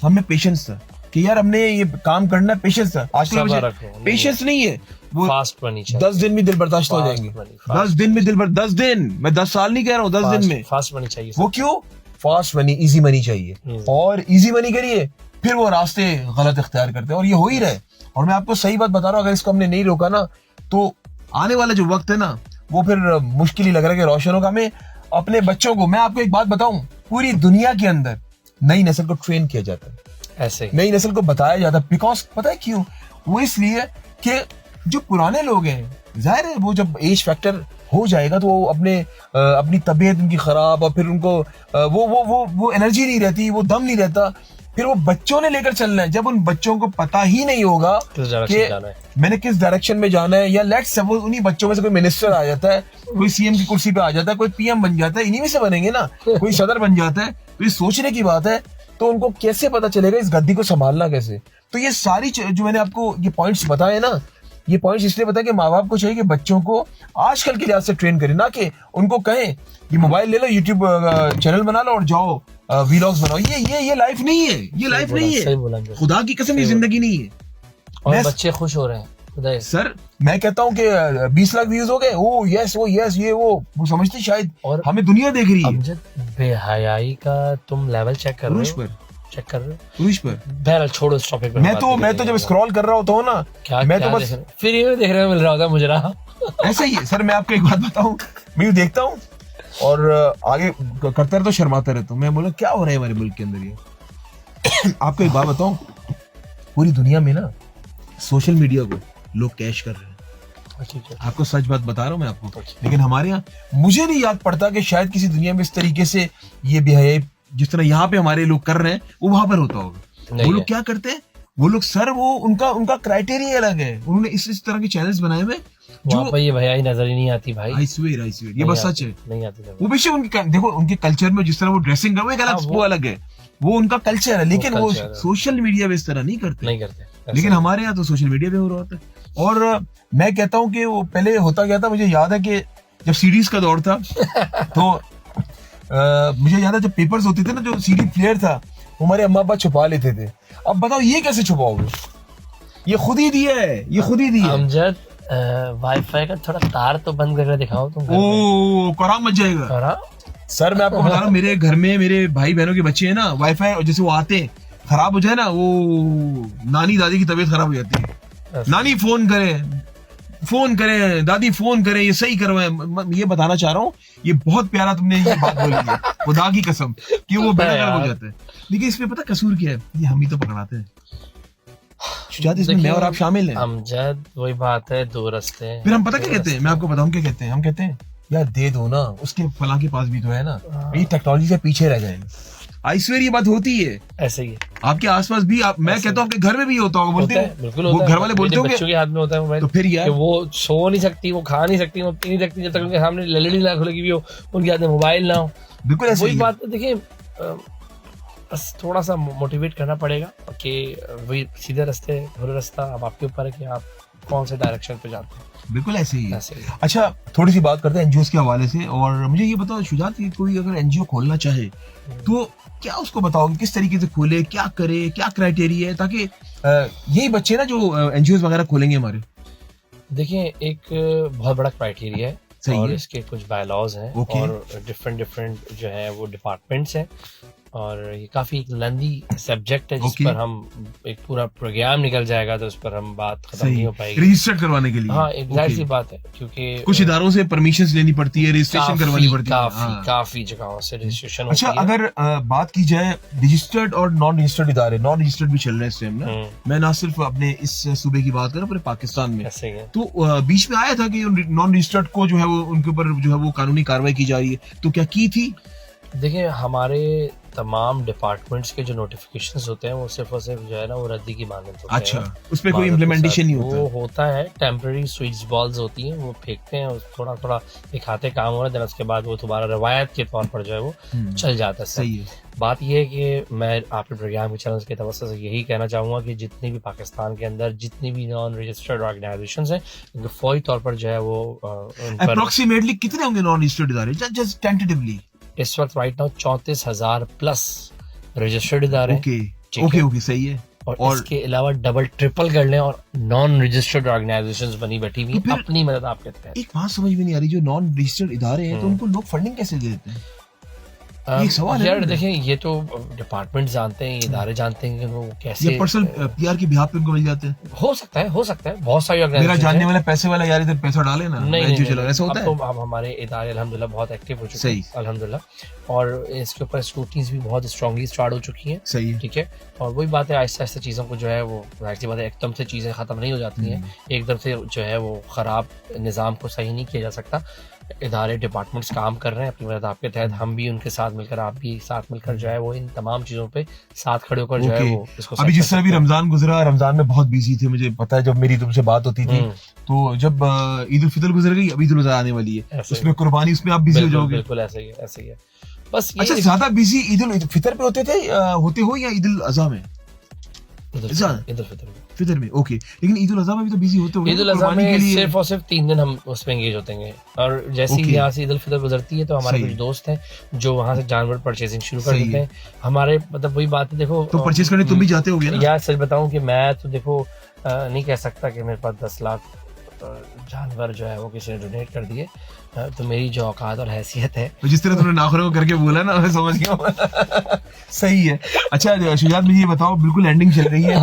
हमें पेशेंस था कि यार हमने ये काम करना है, पेशेंस था। सब्र आजकल रखो, पेशेंस नहीं है, वो फास्ट बनी चाहिए, 10 दिन में दिल बर्दाश्त हो Fast जाएंगे। बनी, fast। 10 दिन में 10 दिन, मैं 10 साल नहीं कह रहा हूँ, 10 दिन में। फास्ट बनी चाहिए। वो क्यों? फास्ट मनी, इजी मनी चाहिए, और इजी मनी करिए, फिर वो रास्ते गलत इख्तियार करते हैं, और ये हो ही रहे। और मैं आपको सही बात बता रहा हूँ, अगर इसको हमने नहीं रोका ना, तो आने वाला जो वक्त है ना, वो फिर मुश्किल ही लग रहा है कि रोशन होगा। हमें अपने बच्चों को, मैं आपको एक बात बताऊं, पूरी दुनिया के अंदर नई नस्ल को ट्रेन किया जाता है, ऐसे ही। नई नस्ल को बताया जाता है, बिकॉज पता है क्यों? वो इसलिए कि जो पुराने लोग हैं, जाहिर है वो जब एज फैक्टर हो जाएगा तो वो अपनी तबीयत उनकी खराब, और फिर उनको वो एनर्जी नहीं रहती, वो दम नहीं रहता, फिर वो बच्चों ने लेकर चलना है। जब उन बच्चों को पता ही नहीं होगा किस डायरेक्शन जाना है, मैंने किस डायरेक्शन में जाना है, या लेट्स सपोज उन्हीं बच्चों में से कोई मिनिस्टर आ जाता है, कोई सीएम की कुर्सी पे आ जाता है, कोई पीएम बन जाता है, इन्हीं में से बनेंगे ना, कोई सदर बन जाता है, तो ये सोचने की बात है। तो उनको कैसे पता चलेगा इस गद्दी को संभालना कैसे? तो ये सारी जो मैंने आपको ये पॉइंट्स बताए ना, ये पॉइंट्स इसलिए बताए कि माँ बाप को चाहिए कि बच्चों को आजकल के लिहाज से ट्रेन करें, ना कि उनको कहें ये मोबाइल ले लो, यूट्यूब चैनल बना लो और जाओ वीलॉग्स बनाओ। ये लाइफ नहीं है, ये लाइफ नहीं सही है, बोला अंकल। खुदा की कसम ये जिंदगी नहीं है। और मैं- बच्चे खुश हो रहे हैं खुदा। सर मैं कहता हूँ कि 20 लाख व्यूज हो गए, ओ यस ये वो समझते शायद और हमें दुनिया देख रही है। अमजद, बेहयाई का तुम लेवल चेक कर रहे पुरुष हो, पर चेक कर रहे हो। पुरुष पर बहरहाल छोड़ो इस टॉपिक पे। मैं तो जब स्क्रॉल कर रहा होता हूँ ना, मैं तो बस फिर ये देखने में मिल रहा होता है मुझे रहा। ऐसा ही है सर। मैं आपको एक बात बताऊं, मैं यूं देखता हूँ और आगे करता रहता हूँ, शर्माता रहता हूँ। मैं बोला क्या हो रहा है हमारे मुल्क के अंदर ये। आपको एक बात बताऊं, पूरी दुनिया में ना सोशल मीडिया को लोग कैश कर रहे हैं। ठीक है, आपको सच बात बता रहा हूँ मैं आपको, लेकिन हमारे यहाँ मुझे नहीं याद पड़ता कि शायद किसी दुनिया में इस तरीके से ये बेहयाई जिस तरह यहाँ पे हमारे लोग कर रहे हैं वो वहां पर होता होगा। वो लोग क्या करते हैं, वो लोग सर वो उनका क्राइटेरिया अलग है। उन्होंने इस तरह के चैनल्स बनाए हुए वहाँ पर ये भैया नजर ही नहीं आती भाई। आई स्वेयर ये बस सच है, नहीं आती नजर। वो बेशक उनके देखो उनके कल्चर में जिस तरह वो ड्रेसिंग है वो एक अलग वो अलग है, वो उनका कल्चर है, लेकिन वो सोशल मीडिया पे इस तरह नहीं करते। लेकिन हमारे यहाँ तो सोशल मीडिया पे हो रहा होता है। और मैं कहता हूँ कि वो पहले होता क्या था, मुझे याद है कि जब सीडीज का दौर था तो मुझे याद है जब पेपर्स होते थे ना, जो सीडी प्लेयर था वो हमारे अम्मा अब्बा छुपा लेते थे। अब बताओ ये कैसे छुपाओगे, ये खुद ही दिया है, ये खुद ही दिया है। अमजद वाईफाई का थोड़ा तार तो बंद करके दिखाओ तुम। ओ कराम मच जाएगा सर। मैं आपको बता रहा हूँ, मेरे घर में मेरे भाई बहनों के बच्चे हैं ना, वाईफाई जैसे वो आते हैं खराब हो जाए ना, वो नानी दादी की तबीयत खराब हो जाती है, नानी फोन करे फोन करें, दादी फोन करें, ये सही करवाएं। ये बताना चाह रहा हूँ, ये बहुत प्यारा तुमने ये बात बोली है, खुदा की कसम, कि वो बेड़ा गर्क हो जाता है। देखिए इसमें पता कसूर क्या है, ये हम ही तो पकड़ाते हैं। शुजात, इसमें मैं और आप शामिल हैं। अमजद, वही बात है, दो रास्ते हैं। फिर हम पता क्या कहते हैं, मैं आपको बताऊं क्या कहते हैं, हम कहते हैं यार दे दो ना, उसके फलां के पास भी तो है ना, ये टेक्नोलॉजी से पीछे रह जाएंगे। आई स्वेयर ये बात होती है, ऐसे ही है आपके आसपास भी। मैं कहता हूँ आपके घर में भी होता होगा, बोलते हैं बिल्कुल वो होता है। घर वाले बोलते मेरे होंगे बच्चों के हाथ में होता है मोबाइल, तो फिर यार कि वो सो नहीं सकती, वो खा नहीं सकती, वो पी नहीं सकती जब तक उनके सामने एलईडी ना खुलेगी भी हो, उनके हाथ में मोबाइल ना हो। बिल्कुल ऐसे वही ही है। बात है। देखिए बस थोड़ा सा मोटिवेट करना पड़ेगा कि वही सीधे रास्ते, बुरे रास्ता, अब आपके ऊपर है कि आप कौन से डायरेक्शन पे जाते हैं। बिल्कुल ऐसे ही है। ऐसे ही। अच्छा, थोड़ी सी बात करते हैं एनजीओ के हवाले से। और मुझे ये बताओ शुजात, कि कोई अगर एनजीओ खोलना चाहे तो क्या उसको बताओगे, किस तरीके से खोले, क्या करे, क्या क्राइटेरिया है, ताकि यही बच्चे ना जो एनजीओ वगैरह खोलेंगे हमारे। देखिए एक बहुत बड़ा क्राइटेरिया है सही और है। इसके कुछ बायलॉज हैं ओके। और डिफरेंट जो है वो डिपार्टमेंट्स हैं, और ये काफी एक लेंदी सब्जेक्ट है जिस ओके। पर हम एक पूरा प्रोग्राम निकल जाएगा तो उस पर हम बात खत्म सही, नहीं हो पाएगी। रजिस्टर्ड करवाने के लिए। हाँ, एक जाहिर सी ओके। बात है, क्योंकि कुछ इदारों से परमिशन लेनी पड़ती है, रजिस्ट्रेशन करवानी पड़ती है। हाँ। काफी जगहों से रजिस्ट्रेशन अच्छा, होती है। अगर बात की जाए रजिस्टर्ड और नॉन रजिस्टर्ड इदारे, नॉन रजिस्टर्ड भी चल रहे हैं इस टाइम ना, मैं ना सिर्फ अपने इस सूबे की बात करूं, पूरे पाकिस्तान में। ऐसे ही है। तो बीच में आया था कि नॉन रजिस्टर्ड को जो है वो उनके ऊपर जो है वो कानूनी कार्रवाई की जा रही है, तो क्या की थी? देखिए हमारे तमाम डिपार्टमेंट्स के जो नोटिफिकेशंस होते हैं वो सिर्फ और सिर्फ जो है ना वो रद्दी की मानद होते हैं। अच्छा, उस पर कोई मानद के इम्प्लीमेंटेशन साथ नहीं वो होता? होता है, टेम्पररी स्विच बॉल्स होती हैं, वो फेंकते हैं, थोड़ा थोड़ा दिखाते काम हो रहा है, देन उसके बाद वो दोबारा रवायत के तौर पर जो है वो चल जाता है। सही है। बात यह है कि मैं आपके प्रोग्राम के चैनल के तवज्जो से यही कहना चाहूँगा कि जितनी भी पाकिस्तान के अंदर जितनी भी नॉन रजिस्टर्ड ऑर्गेनाइजेशंस हैं, उनको फौरी तौर पर जो है वो उन पर अप्रोक्सीमेटली कितने होंगे नॉन रजिस्टर्ड इदारे, जस्ट टेंटेटिवली? इस वक्त राइट नाउ 34,000 प्लस रजिस्टर्ड इदारे हैं। ओके ठीक ओके है। ओके, सही है। और इसके अलावा डबल ट्रिपल कर लें और नॉन रजिस्टर्ड ऑर्गेनाइजेशंस बनी बैठी हुई तो फिर- अपनी मदद आप कहते हैं। एक बात समझ में नहीं आ रही, जो नॉन रजिस्टर्ड इदारे हैं तो उनको लोग फंडिंग कैसे देते हैं? ये एक सवाल है यार ना? देखिए ये तो डिपार्टमेंट जानते हैं, ये इदारे जानते हैं कि वो कैसे ये पर्सनल पीआर की बिहाफ पे उनको मिल जाते हैं। हो सकता है बहुत सारी मेरा ऑर्गेनाइजेशन जानने वाला पैसे वाला यार इधर पैसा डाले ना, नहीं एनजीओ नहीं चला, ऐसा होता अब है? तो अब हमारे इदारे अल्हम्दुलिल्लाह बहुत एक्टिव हो चुके सही। हैं अल्हम्दुलिल्लाह, और इसके ऊपर स्क्रूटनीज भी बहुत स्ट्रांगली स्टार्ट हो चुकी हैं। सही है। ठीक है, और वही बात है, आहिस्ता आहिस्ता चीज़ों को जो है वो ऐसी बात है, एकदम से चीज़ें ख़त्म नहीं हो जाती हैं, एकदम से जो है वो ख़राब निज़ाम को सही नहीं किया जा सकता। इदारे डिपार्टमेंट्स काम कर रहे हैं अपनी मदद आपके तहत, हम भी उनके साथ मिलकर, आप भी साथ मिलकर जो है वो इन तमाम चीज़ों पे साथ खड़े होकर जो है ओके। वो इसको अभी सही जिस कर तरह भी सकते हैं। रमजान गुजरा, रमजान में बहुत बिजी थे, मुझे पता है, जब मेरी तुमसे बात होती थी तो जब ईद उल फितर गुजर गई, अभी ईद उल अज़हा आने वाली है, ऐसे ही। उसमें कुर्बानी, उसमें आप बिजी हो बिल्कुल जाओगे। बिल्कुल ऐसे ही है, ऐसे ही है। बस अच्छा, ज्यादा बिजी ईद उल फितर पे होते थे होते हो या ईद उल अज़हा में? ईद उल फितर में ओके, लेकिन ईद उल अज़हा में भी तो बिजी होते हो ईद उल अज़हा में सिर्फ और सिर्फ 3 दिन हम उसमें एंगेज होते हैं, और जैसे ही ओके। यहाँ से ईद उल फितर गुजरती है तो हमारे सही। कुछ दोस्त हैं जो वहाँ से जानवर परचेजिंग शुरू कर सही देते है। हैं। हमारे मतलब वही बात है, देखो तो परचेज करने तुम भी जाते होगे ना? यार सच बताऊं कि मैं तो देखो नहीं कह सकता कि मेरे पास 10 लाख जानवर जो है वो किसी ने डोनेट कर दिए, तो मेरी जो औकात और हैसियत है। तो जिस तरह तुमने नाखुनों को करके बोला ना, मैं समझ गया। सही है। अच्छा शुजात, मुझे ये बताओ, बिल्कुल एंडिंग चल रही है,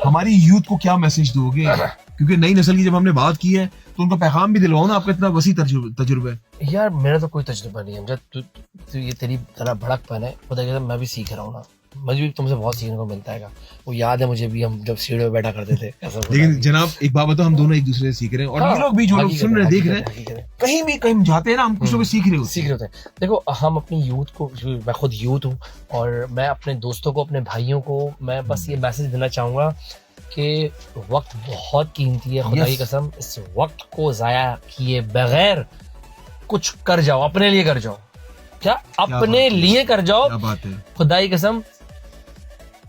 हमारी यूथ को क्या मैसेज दोगे? क्योंकि नई नस्ल की जब हमने बात की है तो उनका पैगाम भी दिलवाओ ना, आपका इतना वसी तजुर्बा है। यार मेरा तो कोई तजुर्बा नहीं है, जब तू ये तेरी तरह भड़कपन है, खुदा के मैं भी सीख रहा हूँ ना, मुझे भी तुमसे बहुत सीखने को मिलता है। वो याद है मुझे भी, हम जब सीढ़ी पे बैठा करते थे ऐसा। लेकिन जनाब एक बात बताओ, हम दोनों एक दूसरे से सीख रहे हैं, और ये लोग भी जो लोग सुन रहे देख रहे हैं, कहीं भी कहीं जाते हैं ना, हम कुछ लोग सीख रहे होते हैं। देखो हम अपनी यूथ को, मैं खुद यूथ हूँ, और मैं अपने दोस्तों को, अपने भाइयों को मैं बस ये मैसेज देना चाहूँगा कि वक्त बहुत कीमती है, खुदा की कसम, इस वक्त को जाया किए बगैर कुछ कर जाओ, अपने लिए कर जाओ। क्या अपने लिए कर जाओ, क्या बात है, खुदा की कसम।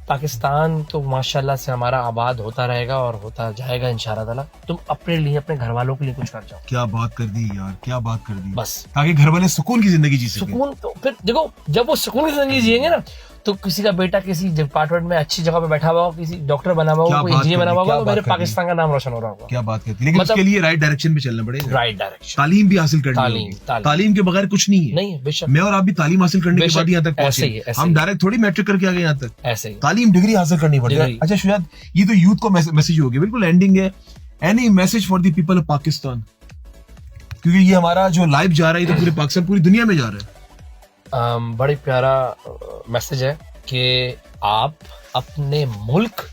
पाकिस्तान तो माशाल्लाह से हमारा आबाद होता रहेगा और होता जाएगा इंशाअल्लाह ताला। तुम अपने लिए, अपने घर वालों के लिए कुछ कर जाओ। क्या बात कर दी यार, क्या बात कर दी, बस ताकि घर वाले सुकून की जिंदगी जी सके। सुकून तो फिर देखो, जब वो सुकून की जिंदगी जिएंगे ना, तो किसी का बेटा किसी डिपार्टमेंट में अच्छी जगह पे बैठा हुआ हो, किसी डॉक्टर बना हुआ हो, कोई इंजीनियर बना हुआ हो, तो मेरे पाकिस्तान का नाम रोशन हो रहा होगा। क्या बात करती, लेकिन उसके लिए राइट डायरेक्शन पे चलना पड़ेगा, राइट डायरेक्शन, तालीम भी हासिल करनी होगी। तालीम के बगैर कुछ नहीं है। नहीं है, बेशक। मैं और आप भी तालीम हासिल करने के बाद यहाँ तक पहुंचे, हम डायरेक्ट थोड़ी मैट्रिक करके आ गए यहाँ तक, ऐसे ही तालीम डिग्री हासिल करनी पड़ती है। अच्छा शुजात, ये तो यूथ को मैसेज हो गया, बिल्कुल एंडिंग है। Any message for the people of Pakistan, क्योंकि ये हमारा जो लाइव जा रहा है ये तो पूरे पाकिस्तान, पूरी दुनिया में जा रहा है। बड़ी प्यारा मैसेज है कि आप अपने मुल्क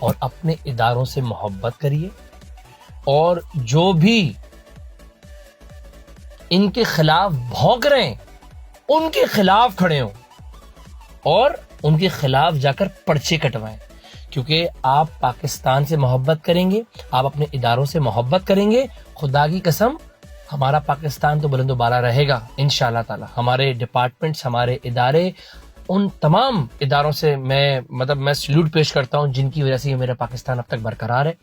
और अपने इदारों से मोहब्बत करिए, और जो भी इनके खिलाफ भौंक रहे हैं उनके खिलाफ खड़े हों और उनके खिलाफ जाकर पर्चे कटवाएं, क्योंकि आप पाकिस्तान से मोहब्बत करेंगे, आप अपने इदारों से मोहब्बत करेंगे, खुदा की कसम हमारा पाकिस्तान तो बुलंदो बाला रहेगा इंशाअल्लाह ताला। हमारे डिपार्टमेंट्स, हमारे इदारे, उन तमाम इदारों से मैं सल्यूट पेश करता हूं जिनकी वजह से ये मेरा पाकिस्तान अब तक बरकरार है।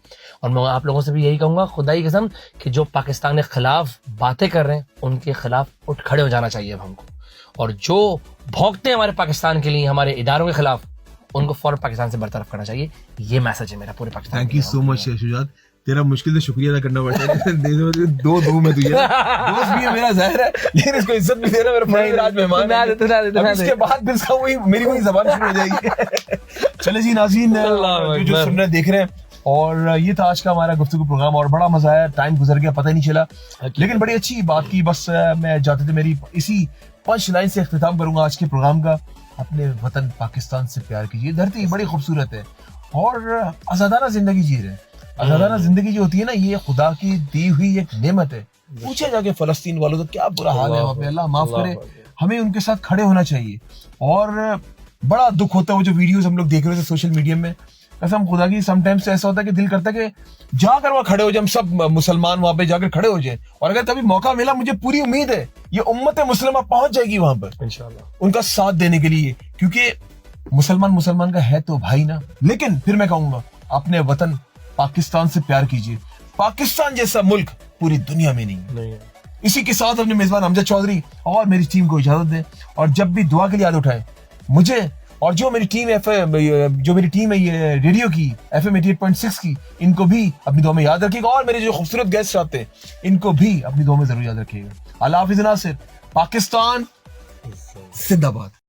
और मैं आप लोगों से भी यही कहूंगा, खुदा की कसम, कि जो पाकिस्तान के खिलाफ बातें कर रहे हैं उनके खिलाफ उठ खड़े हो जाना चाहिए अब हमको, और जो भौंकते हैं हमारे पाकिस्तान के लिए, हमारे इदारों के खिलाफ, उनको फौरन पाकिस्तान से बरतरफ करना चाहिए। ये मैसेज है मेरा पूरे Pakistan. Thank you so much Shujaat, तेरा मुश्किल से शुक्रिया अदा करना पड़ता है। दो दूं मैं तुझे, दोस्त भी है मेरा, जाहिर है, लेकिन इसको इज्जत भी देना, मेरा फ्रेंड राज मेहमान है। इसके बाद फिर इसका वही मेरी वही जबान शुरू हो जाएगी। चले जी नाज़रीन, जो सुन रहे देख रहे हैं, और ये था आज का हमारा गुफ्तगू प्रोग्राम, और बड़ा मजा आया, टाइम गुजर गया पता ही नहीं चला, लेकिन बड़ी अच्छी बात की। बस मैं जाते थे मेरी इसी पंच लाइन से इख्तिताम करूंगा आज के प्रोग्राम का, अपने वतन पाकिस्तान से प्यार कीजिए। धरती बड़ी खूबसूरत है और आजादाना जिंदगी जी रहे हैं। आजादाना जिंदगी जो होती है ना, ये खुदा की दी हुई एक नेमत है। पूछे जाके फलस्तीन वालों तो क्या बुरा हाल है वहाँ पे, अल्लाह माफ करे, हमें उनके साथ खड़े होना चाहिए। और बड़ा दुख होता है वो जो वीडियोस हम लोग देख रहे थे सोशल मीडिया में, कसम खुदा की समटाइम्स ऐसा होता है कि दिल करता है कि जाकर वहाँ खड़े हो जाए, हम सब मुसलमान वहाँ पे जाकर खड़े हो जाए, और अगर कभी मौका मिला, मुझे पूरी उम्मीद है ये उम्मत मुसलमान पहुंच जाएगी वहां पर इंशाल्लाह उनका साथ देने के लिए, क्योंकि मुसलमान का है तो भाई ना। लेकिन फिर मैं कहूंगा, अपने वतन पाकिस्तान से प्यार कीजिए, पाकिस्तान जैसा मुल्क पूरी दुनिया में नहीं है। इसी के साथ अपने मेजबान अमजद चौधरी और मेरी टीम को इजाजत दें, और जब भी दुआ के लिए याद उठाएं मुझे, और जो मेरी टीम है ये रेडियो की FM 88.6 की, इनको भी अपनी दुआ में याद रखिएगा, और मेरे जो खूबसूरत गेस्ट आते हैं इनको भी अपनी दुआ में जरूर याद रखिएगा। अल्लाह हाफिज़ नासिर, पाकिस्तान जिंदाबाद।